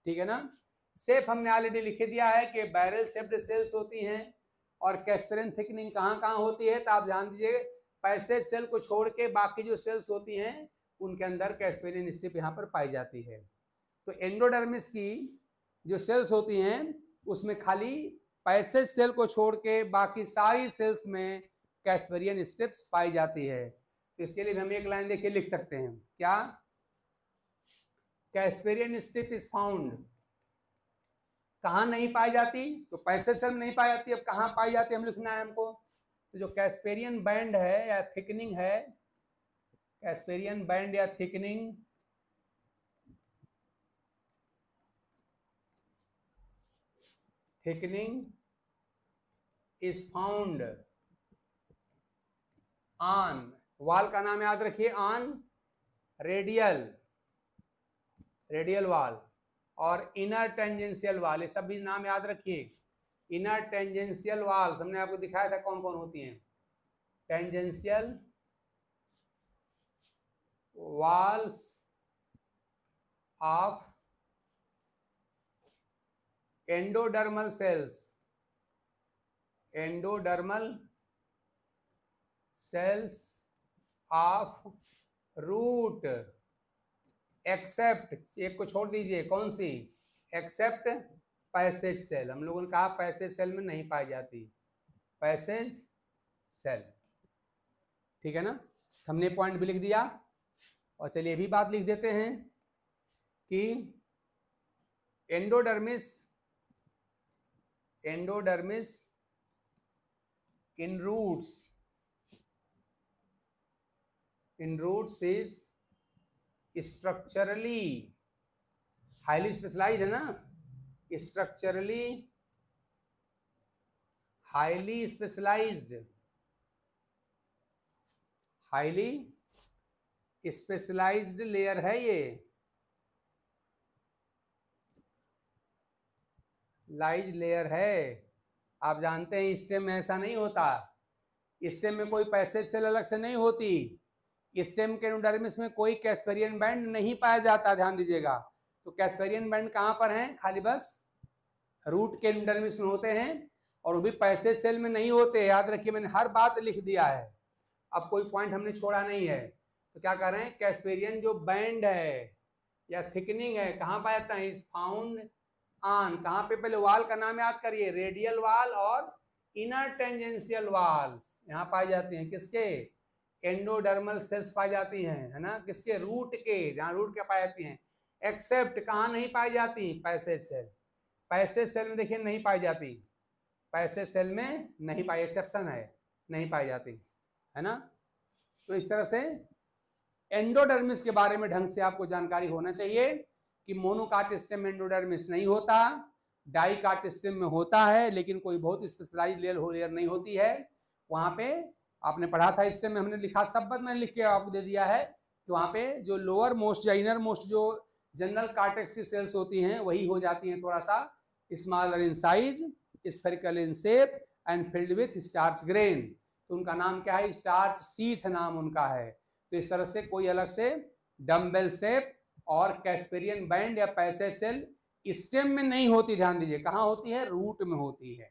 ठीक है ना। शेप हमने ऑलरेडी लिख दिया है कि बैरल शेप्ड सेल्स होती हैं, और कैस्पेरियन थिकनिंग कहाँ कहाँ होती है, तो आप ध्यान दीजिए, पैसेज सेल को छोड़ के बाकी जो सेल्स होती हैं उनके अंदर कैस्पेरियन स्ट्रिप यहाँ पर पाई जाती है। तो एंडोडर्मिस की जो सेल्स होती हैं उसमें खाली पैसेज सेल को छोड़ के बाकी सारी सेल्स में कैस्पेरियन स्ट्रिप्स पाई जाती है। तो इसके लिए हम एक लाइन देखिए लिख सकते हैं, क्या, कैस्पेरियन स्ट्रिप इज फाउंड, कहाँ नहीं पाई जाती, तो पैसेज सेल में नहीं पाई जाती, अब कहाँ पाई जाती है हम लिखना है हमको। तो जो कैस्पेरियन बैंड है या थिकनिंग है, कैस्पेरियन बैंड या थिकनिंग इज फाउंड ऑन, वाल का नाम याद रखिए, ऑन रेडियल वाल और इनर टेंजेंशियल वाल, ये सब भी नाम याद रखिए। इनर टेंजेंशियल वाल्स हमने आपको दिखाया था कौन कौन होती हैं, tangential walls of endodermal cells, endodermal cells of root, except, एक को छोड़ दीजिए, कौन सी, एक्सेप्ट पैसेज सेल, हम लोगों ने कहा पैसेज सेल में नहीं पाई जाती, पैसेज सेल, ठीक है ना। हमने पॉइंट भी लिख दिया, और चलिए भी बात लिख देते हैं कि endodermis in roots is structurally highly specialised, है ना, स्ट्रक्चरली हाईली स्पेशलाइज्ड लेयर है ये, लाइज लेयर है। आप जानते हैं स्टेम में ऐसा नहीं होता, स्टेम में कोई पैसेज सेल अलग से नहीं होती, स्टेम के एंडोडर्मिस में कोई कैस्पेरियन बैंड नहीं पाया जाता, ध्यान दीजिएगा। तो कैस्पेरियन बैंड कहाँ पर हैं, खाली बस रूट के एंडोडर्मिस में होते हैं, और वो भी पैसेज सेल में नहीं होते, याद रखिए, मैंने हर बात लिख दिया है, अब कोई पॉइंट हमने छोड़ा नहीं है। तो क्या कर रहे हैं, कैस्पेरियन जो बैंड है या थिकनिंग है कहाँ पाया जाता है, इज फाउंड ऑन, कहाँ पे, पहले वाल का नाम याद करिए, रेडियल वाल और इनर टेंजेंशियल वाल्स यहाँ पाई जाती हैं, किसके, एंडोडर्मल सेल्स पाई जाती हैं, है ना, किसके, रूट के, जहाँ रूट के पाई जाती हैं। एक्सेप्ट कहाँ नहीं पाई जाती, पैसेज सेल, पैसेज सेल में देखिए नहीं पाई जाती, पैसेज सेल में नहीं पाई, एक्सेप्शन है, नहीं पाई जाती, है ना। तो इस तरह से एंडोडर्मिस के बारे में ढंग से आपको जानकारी होना चाहिए कि मोनोकाट स्टेम में एंडोडर्मिस नहीं होता, डाइकाट स्टेम में होता है, लेकिन कोई बहुत स्पेशलाइज्ड लेयर नहीं होती है। वहां पे आपने पढ़ा था स्टेम में, हमने लिखा शब्द मैंने लिख के आपको दे दिया है कि वहां पे जो लोअर मोस्ट या इनर मोस्ट जो जनरल कार्टेक्स की सेल्स होती हैं वही हो जाती हैं थोड़ा सा smaller in size, spherical in shape and filled with starch grain. तो उनका नाम क्या है? स्टार्च शीथ नाम उनका है। तो इस तरह से कोई अलग से डम्बेल शेप और कैस्पेरियन बैंड या पैसेज सेल स्टेम में नहीं होती, ध्यान दीजिए। कहाँ होती है? रूट में होती है,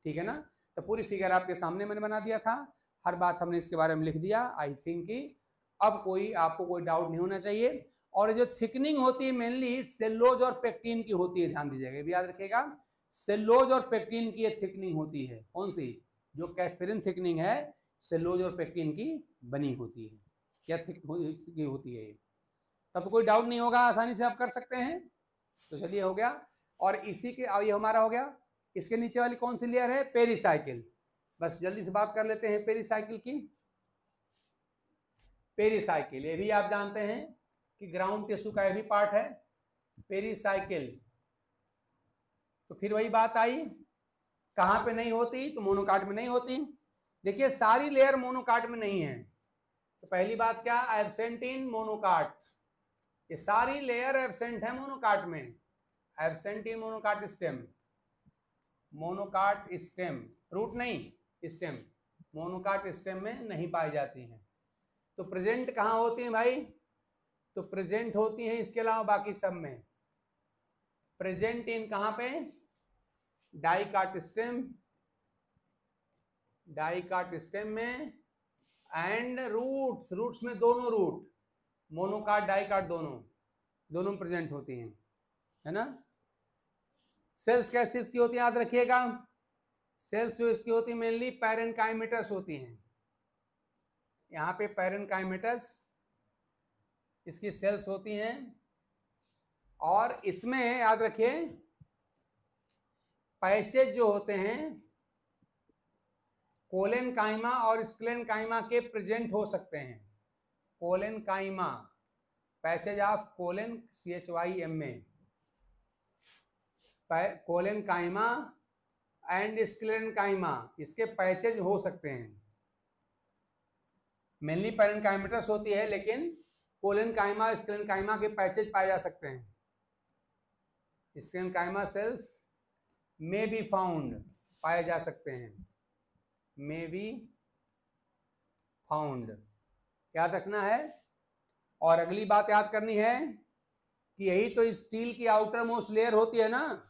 ठीक है ना। तो पूरी फिगर आपके सामने मैंने बना दिया था, हर बात हमने इसके बारे में लिख दिया। आई थिंक कि अब आपको कोई डाउट नहीं होना चाहिए। और जो थिकनिंग होती है मेनली सेल्लोज और पेक्टिन की होती है, ध्यान दीजिएगा, ये भी याद रखिएगा। सेल्लोज और पेक्टिन की थिकनिंग होती है। कौन सी? जो कैस्पेरिन थिकनिंग है सेल्लोज और पेक्टिन की बनी होती है, क्या थिक होती है। तब तो कोई डाउट नहीं होगा, आसानी से आप कर सकते हैं। तो चलिए हो गया। और इसी के ये हमारा हो गया। इसके नीचे वाली कौन सी लेयर है? पेरिसाइकिल। बस जल्दी से बात कर लेते हैं पेरिसाइकिल की। पेरिसाइकिल ये भी आप जानते हैं कि ग्राउंड टिश्यू का ये भी पार्ट है पेरिसाइकिल। तो फिर वही बात आई, कहां पे नहीं होती? तो मोनोकाट में नहीं होती। देखिए सारी लेयर मोनोकाट में नहीं है। तो पहली बात क्या? Absent in monocot. ये सारी लेयर एब्सेंट है मोनोकाट में। Absent in monocot stem. Monocot stem, root नहीं स्टेम, मोनोकाट स्टेम में नहीं पाई जाती हैं। तो प्रेजेंट कहाँ होती हैं भाई? तो प्रेजेंट होती हैं इसके अलावा बाकी सब में। प्रेजेंट इन कहाँ पे? डाइकाट स्टेम, डाइकाट स्टेम में, एंड रूट्स, रूट्स में दोनों रूट, मोनोकाट डाइकाट दोनों प्रेजेंट होती हैं, है ना। सेल्स कैसी इसकी होती है याद रखिएगा। सेल्स जो इसकी होती है मेनली पैरेन्काइमेटस होती हैं। यहाँ पे पैरेन्काइमेटस इसकी सेल्स होती हैं। और इसमें याद रखिए पैचेज जो होते हैं कोलेनकाइमा और स्क्लेनकाइमा के प्रेजेंट हो सकते हैं। कोलेनकाइमा, पैचेज ऑफ कोलेन, CHYMA, कोलेनकाइमा एंड स्क्लेनकाइमा, इसके पैचेज हो सकते हैं। मेनली पैरेन्काइमेटस होती है, लेकिन कोलेनकाइमा स्क्लेनकाइमा के पैचेज पाए जा सकते हैं। स्क्लेनकाइमा सेल्स में बी फाउंड, पाए जा सकते हैं, में बी फाउंड, याद रखना है। और अगली बात याद करनी है कि यही तो स्टील की आउटर मोस्ट लेयर होती है ना।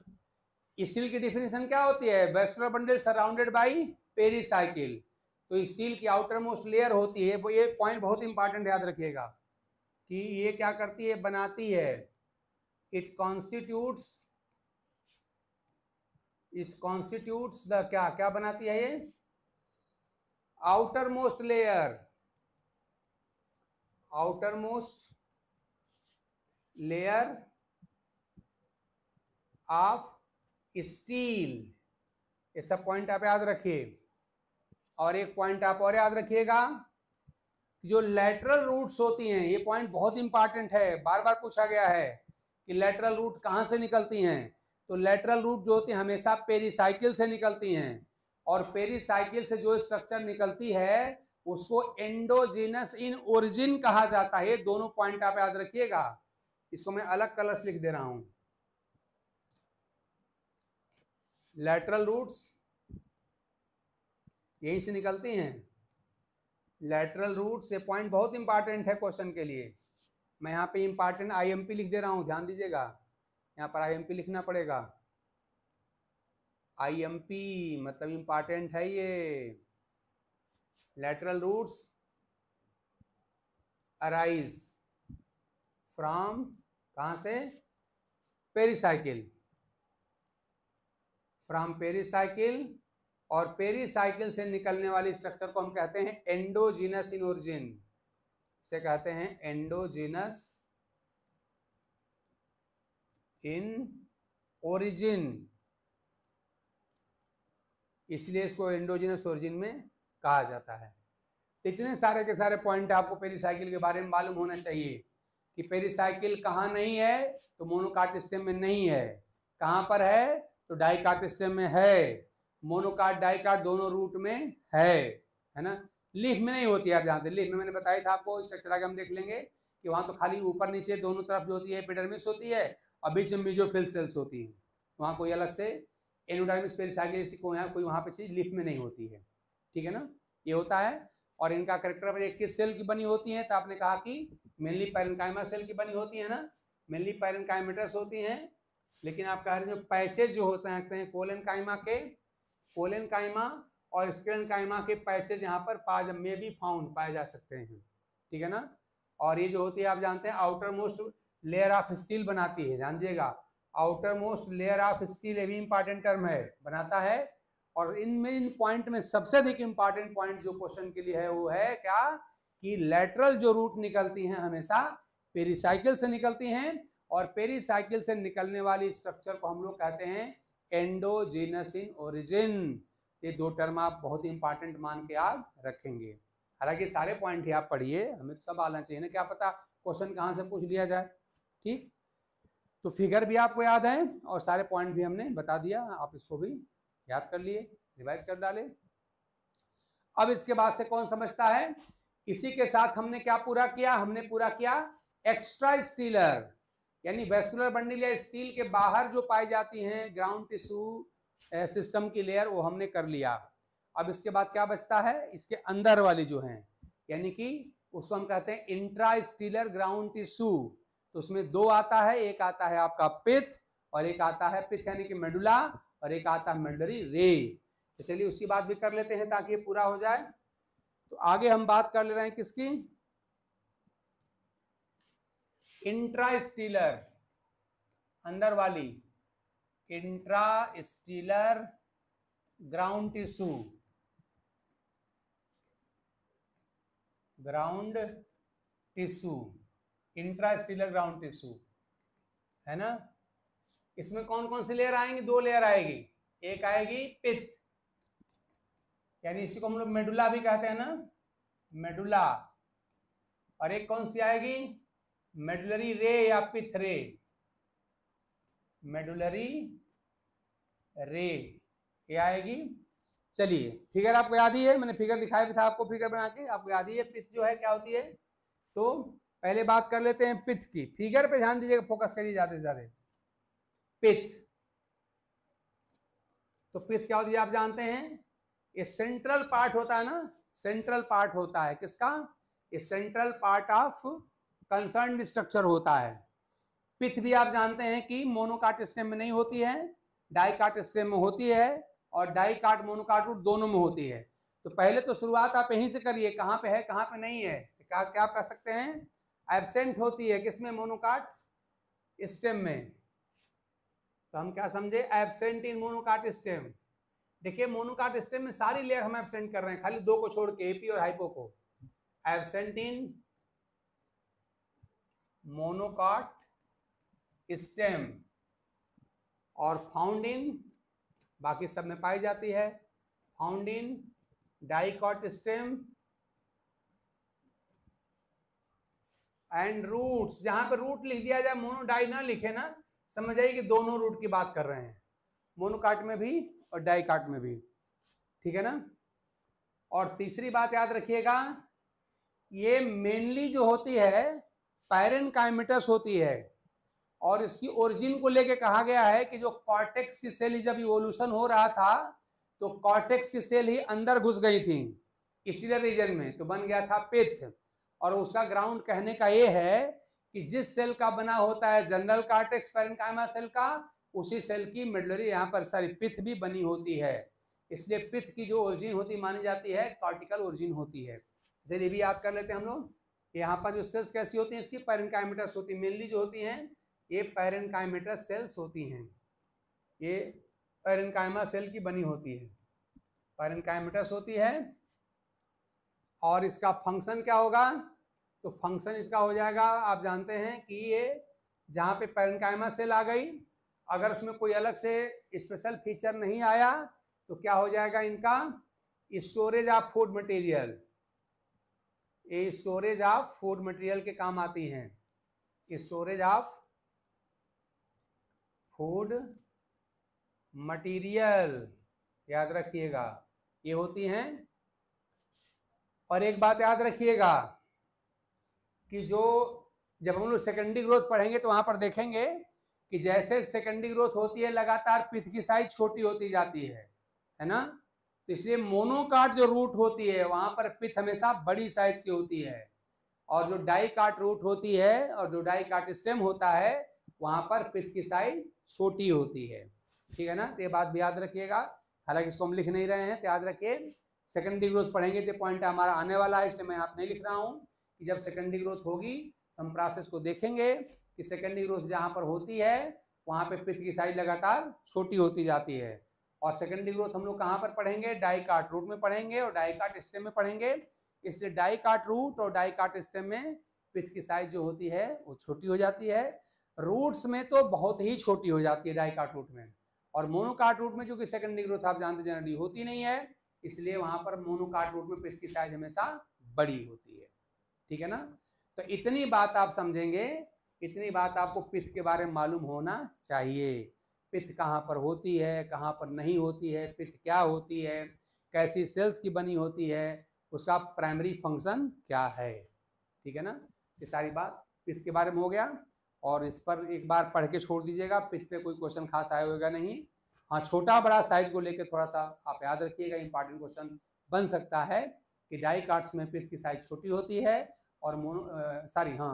स्टील की डिफिनेशन क्या होती है? Vascular bundle surrounded by pericycle. तो स्टील की आउटर मोस्ट लेयर होती है, वो ये पॉइंट बहुत इंपॉर्टेंट याद रखिएगा कि ये क्या करती है? बनाती है, इट कॉन्स्टिट्यूट्स द क्या क्या बनाती है? ये outer most layer, outer most layer of steel. ये सब पॉइंट आप याद रखिए। और एक पॉइंट आप और याद रखिएगा, जो लेटरल रूट्स होती हैं, ये पॉइंट बहुत इंपॉर्टेंट है, बार बार पूछा गया है कि लेटरल रूट कहाँ से निकलती हैं। तो लेटरल रूट जो होती है हमेशा पेरिसाइकिल से निकलती हैं। और पेरिसाइकिल से जो स्ट्रक्चर निकलती है उसको एंडोजीनस इन ओरिजिन कहा जाता है। दोनों पॉइंट आप याद रखिएगा। इसको मैं अलग कलर से लिख दे रहा हूं। लेटरल रूट्स यहीं से निकलती हैं। लेटरल रूट्स, ये पॉइंट बहुत इंपॉर्टेंट है क्वेश्चन के लिए। मैं यहाँ पे इंपॉर्टेंट IMP लिख दे रहा हूँ, ध्यान दीजिएगा। यहाँ पर IMP लिखना पड़ेगा। IMP मतलब इंपॉर्टेंट है ये। लेटरल रूट्स अराइज फ्रॉम, कहाँ से? Pericycle, from pericycle. और पेरिसाइकिल से निकलने वाली स्ट्रक्चर को हम कहते हैं एंडोजीनस इन ओरिजिन, से कहते हैं एंडोजीनस इन ओरिजिन। इसलिए इसको एंडोजीनस ओरिजिन में कहा जाता है। इतने सारे के सारे पॉइंट आपको पेरिसाइकिल के बारे में मालूम होना चाहिए कि पेरिसाइकिल कहाँ नहीं है, तो मोनोकाट स्टेम में नहीं है, कहाँ पर है तो डाइकाट स्टेम में है, मोनोकाट डाइकाट दोनों रूट में है ना। लीफ में नहीं होती है, आप जानते हैं लीफ में मैंने बताया था आपको, स्ट्रक्चर आगे हम देख लेंगे कि वहां तो खाली ऊपर नीचे दोनों तरफ जो होती है एपिडर्मिस होती है और बीच में मेसोफिल सेल्स होती है, वहां कोई अलग से एंडोडर्मिस पेरिसाइकिल कोई वहां पे चीज लीफ में नहीं होती है, ठीक है ना, ये होता है। और इनका करेक्टर किस सेल की बनी होती है, तो आपने कहा कि मेनली पैरेन्काइमा सेल की बनी होती है ना, मेनली पैरेन्काइमेटस होती हैं, लेकिन आप कह रहे हैं जो पैचेज जो हो सकते हैं कोलेनकाइमा और स्क्लेरेनकाइमा के पैचेज यहाँ पर में भी फाउंड पाए जा सकते हैं, ठीक है ना। और ये जो होती है आप जानते हैं outer most layer of steel बनाती है, जान दीजिएगा, outer most layer of steel ये भी इंपॉर्टेंट टर्म है, बनाता है। और इन पॉइंट में सबसे अधिक इंपॉर्टेंट पॉइंट जो क्वेश्चन के लिए है वो है क्या, कि लेटरल जो रूट निकलती हैं हमेशा पेरिसाइकिल से निकलती हैं, और पेरिसाइकिल से निकलने वाली स्ट्रक्चर को हम लोग कहते हैं एंडोजेनस इन ओरिजिन। ये दो टर्म आप बहुत इंपॉर्टेंट मान के याद रखेंगे। हालांकि सारे पॉइंट ही आप पढ़िए, हमें तो सब आना चाहिए ना, क्या पता क्वेश्चन कहाँ से पूछ लिया जाए, ठीक। तो फिगर भी आपको याद है और सारे पॉइंट भी हमने बता दिया, आप इसको भी याद कर लिए, रिवाइज कर डाले। अब इसके बाद से कौन समझता है, इसी के साथ हमने क्या पूरा किया, हमने पूरा किया एक्स्ट्रा स्टीलर, यानी वेस्कुलर बंडल या स्टील के बाहर जो पाई जाती हैं ग्राउंड टिश्यू सिस्टम की लेयर, वो हमने कर लिया। अब इसके बाद क्या बचता है, इसके अंदर वाली जो है, यानी कि उसको हम कहते हैं इंट्रा स्टीलर ग्राउंड टिश्यू। तो उसमें दो आता है, एक आता है आपका पिथ और एक आता है पिथ यानी कि मेडुला, और एक आता है मेडुलरी रे। तो चलिए उसकी बात भी कर लेते हैं ताकि ये पूरा हो जाए। तो आगे हम बात कर ले रहे हैं किसकी, इंट्रा स्टीलर, अंदर वाली intra stealer ground tissue, ground tissue, intra stealer ground tissue, है ना। इसमें कौन कौन सी लेयर आएंगी, दो लेयर आएगी, एक आएगी पिथ, यानी इसी को हम लोग मेडुला भी कहते हैं ना, मेडुला, और एक कौन सी आएगी मेडुलरी रे या पिथ रे, मेडुलरी रे ये आएगी। चलिए फिगर आपको याद ही है, मैंने फिगर दिखाया भी था आपको, फिगर बना के आपको याद ही है पिथ जो है क्या होती है। तो पहले बात कर लेते हैं पिथ की, फिगर पे ध्यान दीजिएगा, फोकस करिए ज्यादा से ज्यादा। पिथ, तो पिथ क्या होती है आप जानते हैं, ये सेंट्रल पार्ट होता है ना, सेंट्रल पार्ट होता है किसका, ये central part of concerned structure होता है। पिथ भी आप जानते हैं कि मोनोकाट स्टेम में नहीं होती है, डाइकाट स्टेम में होती है, और डाइकाट मोनोकाट रूट दोनों में होती है। तो पहले तो शुरुआत आप यहीं से करिए, कहाँ पे है कहाँ पे नहीं है, क्या क्या कह सकते हैं, एब्सेंट होती है किसमें, मोनोकाट स्टेम में। तो हम क्या समझे, एब्सेंट इन मोनोकाट स्टेम। देखिए मोनोकाट स्टेम में सारी लेयर हम एब्सेंट कर रहे हैं, खाली दो को छोड़ के, एपी और हाइपो को। एब्सेंट इन मोनोकाट स्टेम और फाउंड इन, बाकी सब में पाई जाती है, found in dicot stem and roots. जहां पर रूट लिख दिया जाए, मोनो डाई ना लिखे ना, समझ आइए कि दोनों रूट की बात कर रहे हैं, मोनोकाट में भी और डाइकाट में भी, ठीक है ना। और तीसरी बात याद रखिएगा, ये मेनली जो होती है पैरेन्काइमेटस होती है, और इसकी ओरिजिन को लेके कहा गया है कि जो कॉर्टेक्स की सेल ही जब इवोल्यूशन हो रहा था, तो कॉर्टेक्स की सेल ही अंदर घुस गई थी स्टीलर रीजन में, तो बन गया था पिथ। और उसका ग्राउंड कहने का ये है कि जिस सेल का बना होता है जनरल कॉर्टेक्स पैरेन्काइमा सेल का, उसी सेल की मेडुलरी यहाँ पर सारी पिथ भी बनी होती है। इसलिए पिथ की जो ओरिजिन होती मानी जाती है कॉर्टिकल ओरिजिन होती है। चलिए भी याद कर लेते हैं हम लोग, यहाँ पर जो सेल्स कैसी होती हैं, इसकी पैरेन्काइमेटस होती है, मेनली जो होती हैं ये पैरेन्काइमेटस सेल्स होती हैं, ये पैरेन्काइमा सेल की बनी होती है, पैरेन्काइमेटस होती है। और इसका फंक्शन क्या होगा, तो फंक्शन इसका हो जाएगा, आप जानते हैं कि ये जहाँ पे पैरेन्काइमा सेल आ गई, अगर उसमें कोई अलग से स्पेशल फीचर नहीं आया तो क्या हो जाएगा इनका, स्टोरेज ऑफ फूड मटेरियल, ये स्टोरेज ऑफ फूड मटेरियल के काम आती हैं, स्टोरेज ऑफ फूड मटेरियल, याद रखिएगा ये होती हैं। और एक बात याद रखिएगा कि जो जब हम लोग सेकेंडरी ग्रोथ पढ़ेंगे तो वहां पर देखेंगे कि जैसे सेकेंडरी ग्रोथ होती है लगातार पिथ की साइज छोटी होती जाती है ना। तो इसलिए मोनोकाट जो रूट होती है वहां पर पिथ हमेशा बड़ी साइज की होती है, और जो डाइकाट रूट होती है और जो डाइकाट स्टेम होता है वहां पर पिथ की साइज छोटी होती है, ठीक है ना। तो ये बात भी याद रखिएगा, हालांकि इसको हम लिख नहीं रहे हैं तो याद रखिए सेकेंडरी ग्रोथ पढ़ेंगे तो पॉइंट हमारा आने वाला है, इसलिए मैं आप नहीं लिख रहा हूँ कि जब सेकेंडरी ग्रोथ होगी तो हम प्रोसेस को देखेंगे कि सेकेंडरी ग्रोथ जहाँ पर होती है वहाँ पे पिथ की साइज लगातार छोटी होती जाती है। और सेकेंडरी ग्रोथ हम लोग कहाँ पर पढ़ेंगे, डाइकाट रूट में पढ़ेंगे और डाइकाट स्टेम में पढ़ेंगे। इसलिए डाइकाट रूट और डाइकाट स्टेम में पिथ की साइज जो होती है वो छोटी हो जाती है। रूट्स में तो बहुत ही छोटी हो जाती है डाइकाट रूट में, और मोनोकाट रूट में क्योंकि सेकेंडरी ग्रोथ आप जानते जनरली होती नहीं है, इसलिए वहां पर मोनोकाट रूट में पिथ की साइज हमेशा बड़ी होती है, ठीक है ना। तो इतनी बात आप समझेंगे, इतनी बात आपको पिथ के बारे में मालूम होना चाहिए। पिथ कहाँ पर होती है, कहाँ पर नहीं होती है, पिथ क्या होती है, कैसी सेल्स की बनी होती है, उसका प्राइमरी फंक्शन क्या है, ठीक है ना। ये सारी बात पिथ के बारे में हो गया, और इस पर एक बार पढ़ के छोड़ दीजिएगा, पिथ पे कोई क्वेश्चन खास आया होगा नहीं। हाँ, छोटा बड़ा साइज को लेकर थोड़ा सा आप याद रखिएगा, इंपॉर्टेंट क्वेश्चन बन सकता है कि डाइकाट्स में पिथ की साइज छोटी होती है और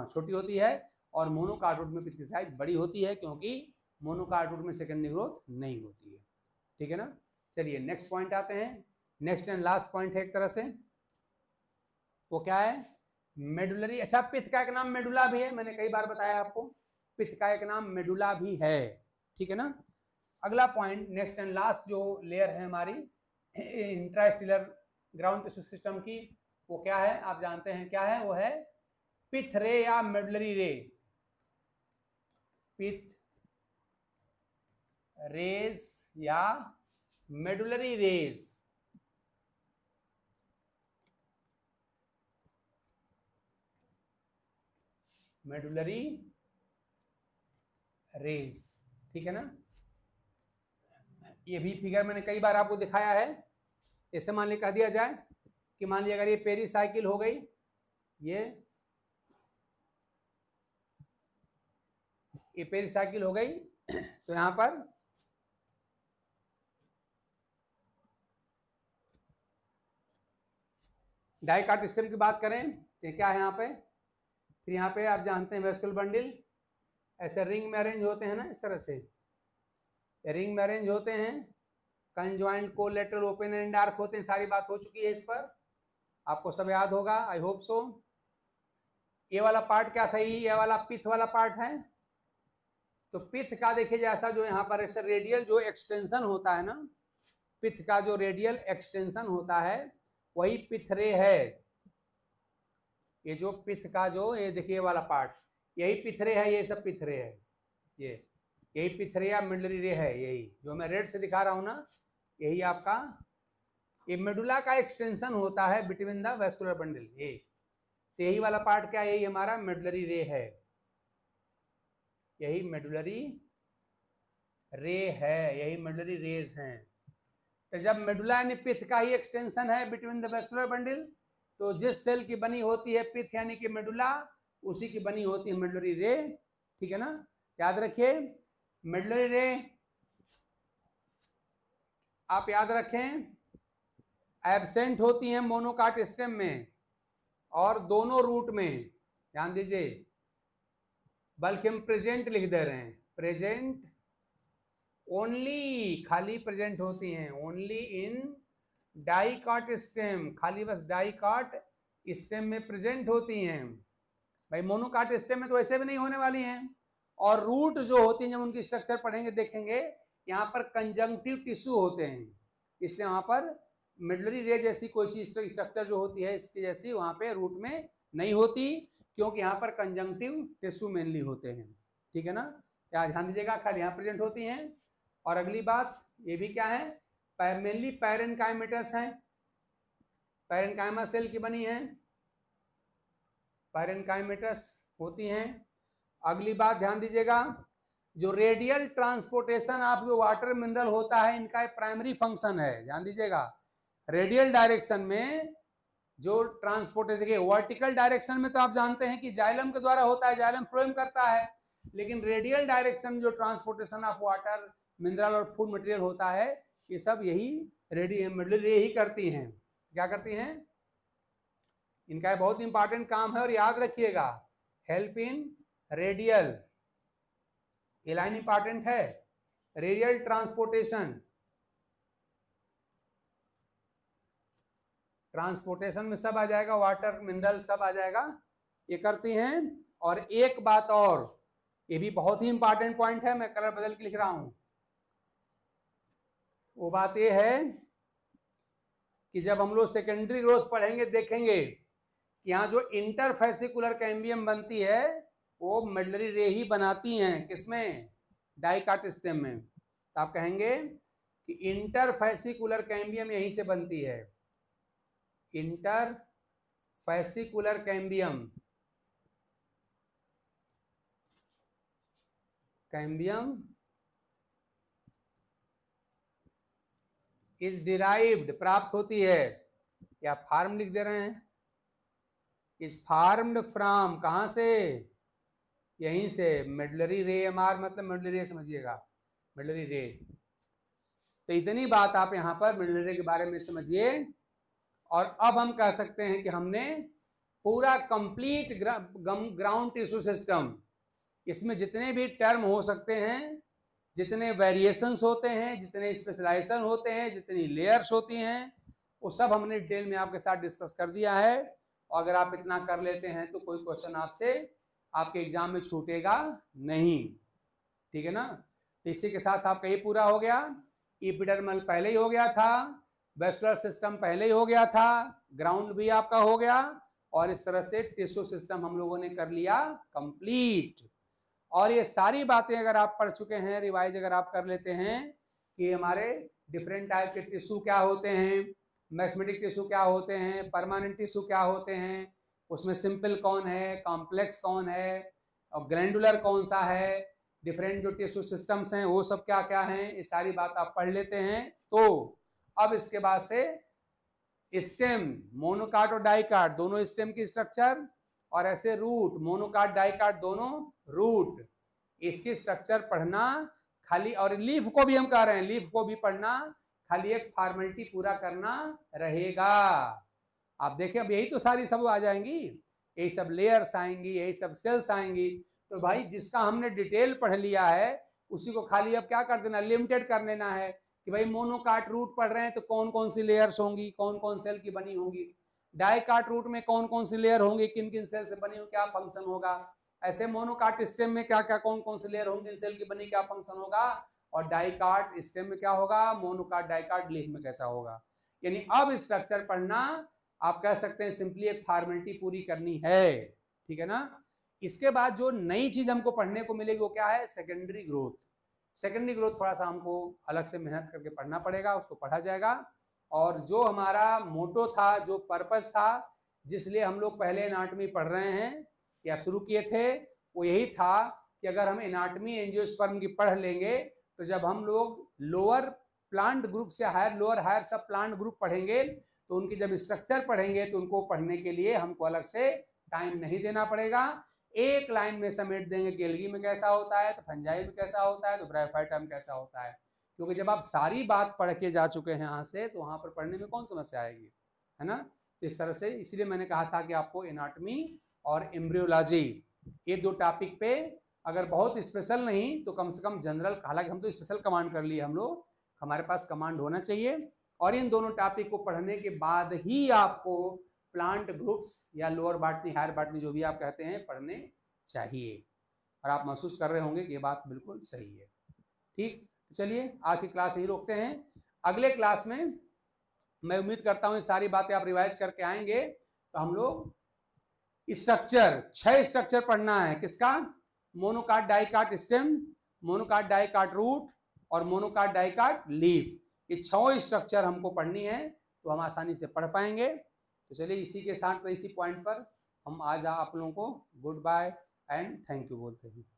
छोटी होती है, और मोनोकाट रूट में पिथ की साइज बड़ी होती है, क्योंकि मोनोकाट रूट में सेकेंडरी ग्रोथ नहीं होती है, ठीक है ना। चलिए नेक्स्ट पॉइंट आते हैं, नेक्स्ट एंड लास्ट पॉइंट है एक तरह से, वो क्या है, मेडुलरी। अच्छा, पिथ का एक नाम मेडुला भी है, मैंने कई बार बताया आपको, पिथ का एक नाम मेडुला भी है, ठीक है ना। अगला पॉइंट नेक्स्ट एंड लास्ट जो लेयर है हमारी इंट्रास्टेलर ग्राउंड टिश्यू सिस्टम की, वो क्या है आप जानते हैं क्या है, वो है पिथ रे या मेडुलरी रे। पिथ रेज या मेडुलरी रेज, मेडुलरी रेज, ठीक है ना। ये भी फिगर मैंने कई बार आपको दिखाया है। ऐसे मान लिया कह दिया जाए कि मान लिया अगर ये पेरीसाइकिल हो गई, ये पेरीसाइकिल हो गई तो यहां पर डाइकाट सिस्टम की बात करें तो क्या है यहाँ पे, फिर यहाँ पे आप जानते हैं वेस्कुलर बंडल ऐसे रिंग में अरेंज होते हैं ना, इस तरह से रिंग में अरेंज होते हैं, conjoint collateral open and dark होते हैं। सारी बात हो चुकी है, इस पर आपको सब याद होगा, आई होप सो। ये वाला पार्ट क्या था, ये वाला पिथ वाला पार्ट है। तो पिथ का देखिए जैसा जो यहाँ पर ऐसे रेडियल जो एक्सटेंशन होता है ना, पिथ का जो रेडियल एक्सटेंशन होता है वही पिथ रे है। ये जो पिथ का जो ये देखिए वाला पार्ट यही पिथ रे है, ये सब पिथ रे है, यही पिथ रे या मेडुलरी रे है, यही जो मैं रेड से दिखा रहा हूँ ना, यही आपका ये मेडुला का एक्सटेंशन होता है बिटवीन द वेस्कुलर बंडल। ये तो यही वाला पार्ट क्या है, यही हमारा मेडुलरी रे है, यही मेडुलरी रे है, यही मेडुलरी रेज हैं। तो जब मेडुला यानी पिथ का ही एक्सटेंशन है बिटवीन द वेस्कुलर बंडल, तो जिस सेल की बनी होती है पिथ यानी कि मेडुला, उसी की बनी होती है मेडुलरी रे, ठीक है ना। याद रखिए मेडुलरी रे आप याद रखें एब्सेंट होती हैं मोनोकाट स्टेम में और दोनों रूट में, ध्यान दीजिए, बल्कि हम प्रेजेंट लिख दे रहे हैं, प्रेजेंट ओनली, खाली प्रेजेंट होती हैं ओनली इन डाइकाट स्टेम, खाली बस डाइकाट स्टेम में प्रेजेंट होती हैं। भाई मोनोकाट स्टेम में तो ऐसे भी नहीं होने वाली हैं। और रूट जो होती हैं जब उनकी स्ट्रक्चर पढ़ेंगे देखेंगे यहाँ पर कंजंक्टिव टिश्यू होते हैं, इसलिए वहां पर मेडुलरी रे जैसी कोई चीज स्ट्रक्चर जो होती है इसकी जैसी वहां पे रूट में नहीं होती, क्योंकि यहाँ पर कंजंक्टिव टिश्यू मेनली होते हैं, ठीक है ना। यहाँ ध्यान दीजिएगा, खाली यहाँ प्रेजेंट होती हैं। और अगली बात ये भी क्या है, मेनली पैरेन्काइमेटस हैं, पैरेन्काइमा सेल की बनी है, पैरेनकाइमेटस होती हैं। अगली बात ध्यान दीजिएगा, जो रेडियल ट्रांसपोर्टेशन ऑफ जो वाटर मिनरल होता है, इनका एक प्राइमरी फंक्शन है, ध्यान दीजिएगा। रेडियल डायरेक्शन में जो ट्रांसपोर्टेशन, वर्टिकल डायरेक्शन में तो आप जानते हैं कि जाइलम के द्वारा होता है, जाइलम फ्लोएम करता है, लेकिन रेडियल डायरेक्शन में जो ट्रांसपोर्टेशन ऑफ वाटर मिनरल और फूड मटेरियल होता है, ये सब यही मिडलरी रे ही करती हैं। क्या करती हैं? इनका बहुत इंपॉर्टेंट काम है और याद रखिएगा, हेल्प इन रेडियल, ये लाइन इंपॉर्टेंट है। रेडियल ट्रांसपोर्टेशन में सब आ जाएगा, वाटर मिनरल सब आ जाएगा, ये करती हैं। और एक बात और, ये भी बहुत ही इंपॉर्टेंट पॉइंट है, मैं कलर बदल के लिख रहा हूं। वो बात ये है कि जब हम लोग सेकेंडरी ग्रोथ पढ़ेंगे, देखेंगे कि यहाँ जो इंटरफेसिकुलर कैम्बियम बनती है वो मिडलरी रे ही बनाती हैं। किसमें? डाइकाट स्टेम में। तो आप कहेंगे कि इंटरफेसिकुलर कैम्बियम यहीं से बनती है। इंटरफेसिकुलर कैम्बियम इज डिराइव्ड, प्राप्त होती है, या फार्म लिख दे रहे हैं, इज फार्म्ड फ्रॉम, कहां से? यहीं से, मिडलरी रे। एमआर मतलब मिडलरी रे, समझिएगा, मिडलरी रे। तो इतनी बात आप यहां पर मिडलरी रे के बारे में समझिए। और अब हम कह सकते हैं कि हमने पूरा कंप्लीट ग्राउंड टिश्यू सिस्टम, इसमें जितने भी टर्म हो सकते हैं, जितने वेरिएशंस होते हैं, जितने स्पेशलाइजेशन होते हैं, जितनी लेयर्स होती हैं, वो सब हमने डिटेल में आपके साथ डिस्कस कर दिया है। और अगर आप इतना कर लेते हैं तो कोई क्वेश्चन आपसे आपके एग्जाम में छूटेगा नहीं, ठीक है ना। तो इसी के साथ आपका ये पूरा हो गया। एपिडर्मल पहले ही हो गया था, वेस्कुलर सिस्टम पहले ही हो गया था, ग्राउंड भी आपका हो गया, और इस तरह से टिश्यू सिस्टम हम लोगों ने कर लिया कंप्लीट। और ये सारी बातें अगर आप पढ़ चुके हैं, रिवाइज अगर आप कर लेते हैं कि हमारे डिफरेंट टाइप के टिश्यू क्या होते हैं, मैस्मेटिक टिश्यू क्या होते हैं, परमानेंट टिश्यू क्या होते हैं, उसमें सिंपल कौन है, कॉम्प्लेक्स कौन है, और ग्लैंडुलर कौन सा है, डिफरेंट जो टिश्यू सिस्टम्स हैं वो सब क्या क्या हैं, ये सारी बात आप पढ़ लेते हैं। तो अब इसके बाद से स्टेम, मोनोकाट और डाइकाट दोनों स्टेम की स्ट्रक्चर, और ऐसे रूट, मोनोकाट डाइकाट दोनों रूट, इसकी स्ट्रक्चर पढ़ना खाली। और लीफ को भी हम कह रहे हैं, लीफ को भी पढ़ना, खाली एक फॉर्मेलिटी पूरा करना रहेगा। आप देखें, अब यही तो सारी सब आ जाएंगी, यही सब लेयर्स आएंगी, यही सब सेल्स आएंगी। तो भाई जिसका हमने डिटेल पढ़ लिया है उसी को खाली अब क्या कर देना, लिमिटेड कर लेना है कि भाई मोनोकाट रूट पढ़ रहे हैं तो कौन कौन सी लेयर्स होंगी, कौन कौन सेल की बनी होंगी, डाइकाट रूट में कौन कौन सी लेयर होंगी, किन किन सेल से बनी हो, क्या फंक्शन होगा, ऐसे मोनोकाट स्टेम में क्या क्या कौन कौन सी लेयर होंगी, सेल की बनी क्या फंक्शन होगा, और डाइकाट स्टेम में क्या होगा, मोनोकाट डाइकाट लीफ में कैसा होगा। यानी अब स्ट्रक्चर पढ़ना आप कह सकते हैं सिंपली एक फॉर्मेलिटी पूरी करनी है, ठीक है ना। इसके बाद जो नई चीज हमको पढ़ने को मिलेगी वो क्या है, सेकेंडरी ग्रोथ। सेकेंडरी ग्रोथ थोड़ा सा हमको अलग से मेहनत करके पढ़ना पड़ेगा, उसको पढ़ा जाएगा। और जो हमारा मोटो था, जो पर्पस था, जिसलिए हम लोग पहले एनाटॉमी पढ़ रहे हैं या शुरू किए थे, वो यही था कि अगर हम एनाटॉमी एंजियोस्पर्म की पढ़ लेंगे तो जब हम लोग लोअर प्लांट ग्रुप से हायर सब प्लांट ग्रुप पढ़ेंगे तो उनकी जब स्ट्रक्चर पढ़ेंगे तो उनको पढ़ने के लिए हमको अलग से टाइम नहीं देना पड़ेगा, एक लाइन में समेट देंगे कि एल्गी में कैसा होता है, तो फंजाई में कैसा होता है, तो ब्रायोफाइटा में कैसा होता है। क्योंकि जब आप सारी बात पढ़ के जा चुके हैं यहाँ से, तो वहाँ पर पढ़ने में कौन समस्या आएगी, है ना। तो इस तरह से इसलिए मैंने कहा था कि आपको एनाटॉमी और एम्ब्रियोलॉजी ये दो टॉपिक पे अगर बहुत स्पेशल नहीं तो कम से कम जनरल, हालांकि हम तो स्पेशल कमांड कर लिए हम लोग, हमारे पास कमांड होना चाहिए। और इन दोनों टॉपिक को पढ़ने के बाद ही आपको प्लांट ग्रुप्स या लोअर बॉटनी हायर बॉटनी जो भी आप कहते हैं पढ़ने चाहिए। और आप महसूस कर रहे होंगे कि ये बात बिल्कुल सही है। ठीक, चलिए आज की क्लास यही रोकते हैं। अगले क्लास में मैं उम्मीद करता हूँ ये सारी बातें आप रिवाइज करके आएंगे तो हम लोग स्ट्रक्चर 6 स्ट्रक्चर पढ़ना है। किसका, monocot dicot stem, monocot dicot root और मोनोकाट डाइकाट लीफ, ये 6 स्ट्रक्चर हमको पढ़नी है तो हम आसानी से पढ़ पाएंगे। तो चलिए इसी के साथ इसी पॉइंट पर हम आज आप लोगों को goodbye and thank you बोलते हैं।